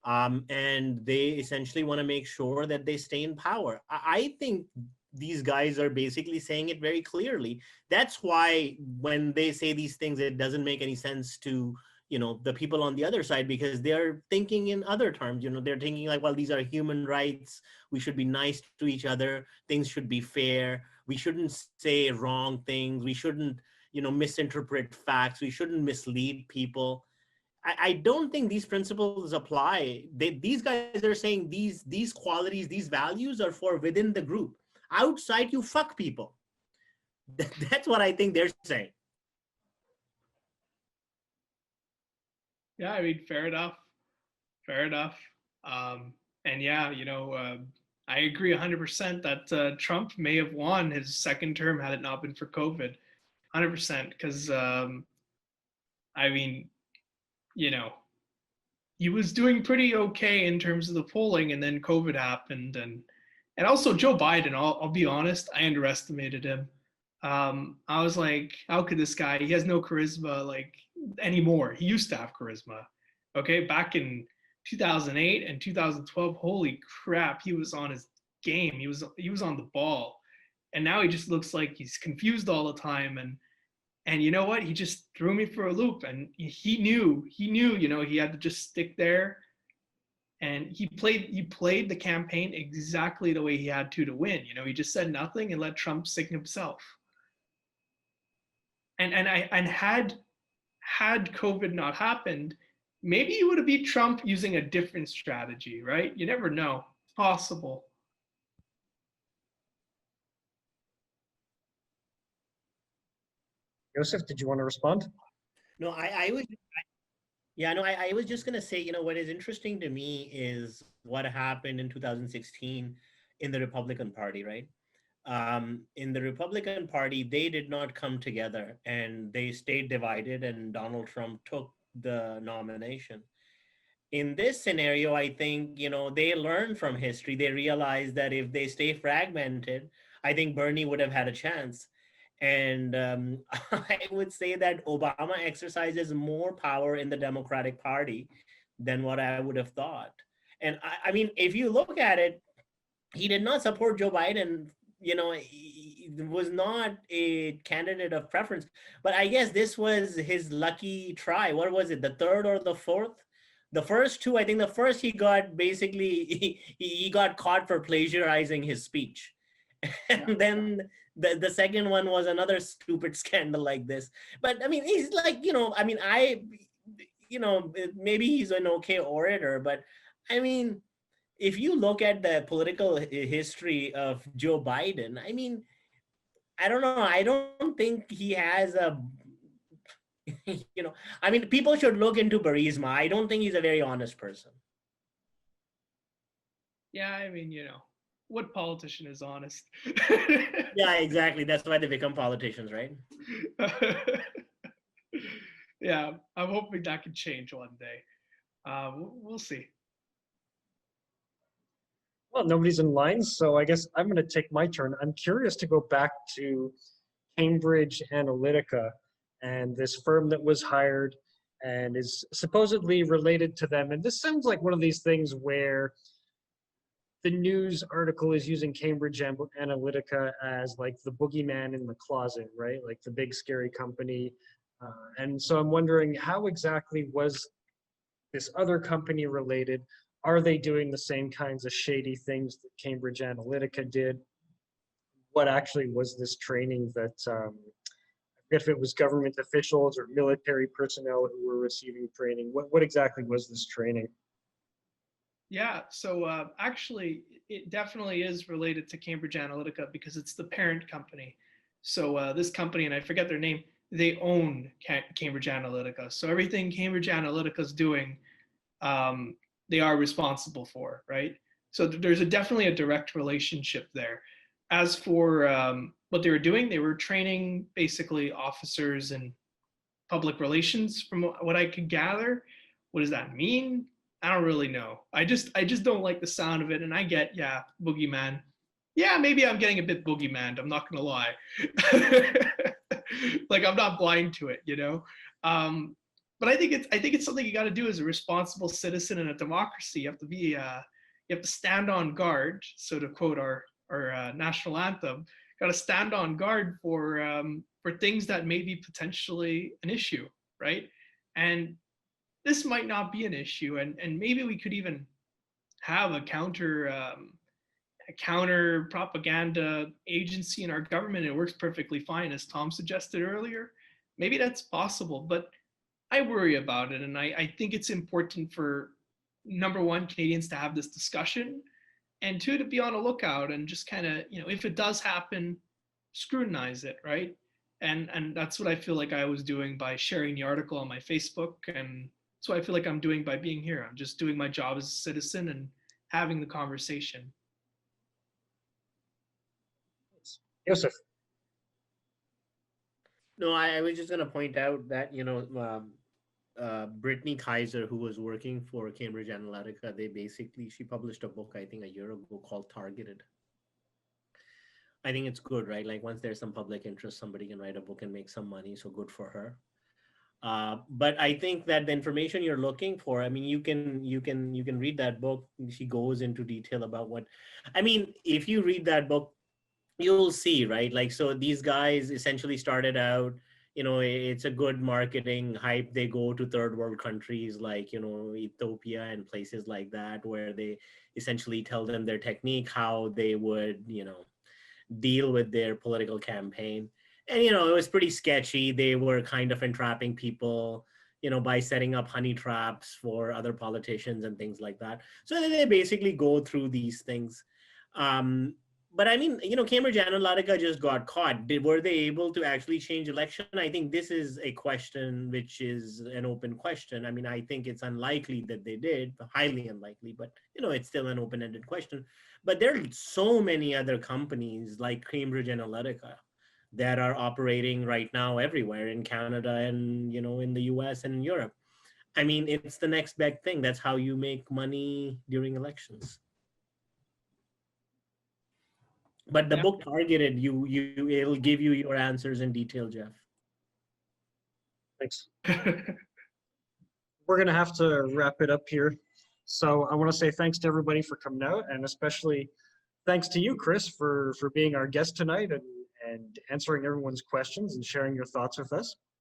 And they essentially want to make sure that they stay in power. I think these guys are basically saying it very clearly. That's why when they say these things, it doesn't make any sense to the people on the other side, because they're thinking in other terms. They're thinking like, well, these are human rights. We should be nice to each other. Things should be fair. We shouldn't say wrong things. We shouldn't, misinterpret facts. We shouldn't mislead people. I don't think these principles apply. These guys are saying these qualities, these values are for within the group. Outside, you fuck people. That's what I think they're saying. Yeah, I mean, fair enough. Fair enough. And yeah, I agree 100% that Trump may have won his second term had it not been for COVID. 100%. Because, I mean, he was doing pretty okay in terms of the polling, and then COVID happened. And also Joe Biden, I'll be honest, I underestimated him. I was like, how could this guy, he has no charisma like anymore. He used to have charisma. Okay, back in 2008 and 2012, holy crap, he was on his game. He was on the ball. And now he just looks like he's confused all the time. And you know what? He just threw me for a loop. And he knew, he had to just stick there. And he played the campaign exactly the way he had to win. He just said nothing and let Trump sing himself. And had COVID not happened, maybe you would have beat Trump using a different strategy, right? You never know. It's possible. Joseph, did you want to respond? No, I was just going to say, what is interesting to me is what happened in 2016 in the Republican Party, right? In the Republican Party, they did not come together, and they stayed divided, and Donald Trump took the nomination. In this scenario, I think, they learned from history. They realized that if they stay fragmented, I think Bernie would have had a chance. And I would say that Obama exercises more power in the Democratic Party than what I would have thought. And I mean, if you look at it, he did not support Joe Biden. He was not a candidate of preference, but I guess this was his lucky try. What was it, the third or the fourth? The first two, I think the first he got basically, he got caught for plagiarizing his speech. And then the second one was another stupid scandal like this. But I mean, he's like, maybe he's an okay orator, but I mean, if you look at the political history of Joe Biden, I mean, I don't know. I don't think he has a, I mean, people should look into Burisma. I don't think he's a very honest person. Yeah, I mean, what politician is honest? Yeah, exactly. That's why they become politicians, right? Yeah, I'm hoping that can change one day. We'll see. Well, nobody's in line, so I guess I'm going to take my turn. I'm curious to go back to Cambridge Analytica and this firm that was hired and is supposedly related to them. And this sounds like one of these things where the news article is using Cambridge Analytica as like the boogeyman in the closet, right? Like the big scary company. And so I'm wondering, how exactly was this other company related? Are they doing the same kinds of shady things that Cambridge Analytica did? What actually was this training that, I forget if it was government officials or military personnel who were receiving training? What exactly was this training? Yeah, so actually, it definitely is related to Cambridge Analytica because it's the parent company. So this company, and I forget their name, they own Cambridge Analytica. So everything Cambridge Analytica is doing, they are responsible for, right? So there's definitely a direct relationship there. As for what they were doing, they were training basically officers in public relations, from what I could gather. What does that mean? I don't really know. I just don't like the sound of it, and I get, yeah, boogeyman. Yeah, maybe I'm getting a bit boogeyman. I'm not gonna lie. Like, I'm not blind to it. But I think it's something you got to do as a responsible citizen in a democracy. You have to you have to stand on guard. So to quote our national anthem, got to stand on guard for things that may be potentially an issue, right? And this might not be an issue, and maybe we could even have a counter propaganda agency in our government. It works perfectly fine, as Tom suggested earlier. Maybe that's possible, but I worry about it, and I think it's important for, number one, Canadians to have this discussion, and two, to be on a lookout and just kind of, if it does happen, scrutinize it, right? And that's what I feel like I was doing by sharing the article on my Facebook, and that's what I feel like I'm doing by being here. I'm just doing my job as a citizen and having the conversation. Joseph. No, I was just going to point out that, Brittany Kaiser, who was working for Cambridge Analytica, she published a book, I think a year ago, called Targeted. I think it's good, right? Like, once there's some public interest, somebody can write a book and make some money, so good for her. But I think that the information you're looking for, I mean, you can read that book. She goes into detail about if you read that book, you'll see, right? Like, so these guys essentially started out, it's a good marketing hype. They go to third world countries like, Ethiopia and places like that, where they essentially tell them their technique, how they would, deal with their political campaign. And, it was pretty sketchy. They were kind of entrapping people, by setting up honey traps for other politicians and things like that. So they basically go through these things. But I mean, Cambridge Analytica just got caught. Were they able to actually change election? I think this is a question which is an open question. I mean, I think it's unlikely that they did, highly unlikely, but it's still an open-ended question. But there are so many other companies like Cambridge Analytica that are operating right now everywhere in Canada and, in the US and in Europe. I mean, it's the next big thing. That's how you make money during elections. But the book Targeted, it'll give you your answers in detail, Jeff. Thanks. We're going to have to wrap it up here. So I want to say thanks to everybody for coming out, and especially thanks to you, Chris, for being our guest tonight and answering everyone's questions and sharing your thoughts with us.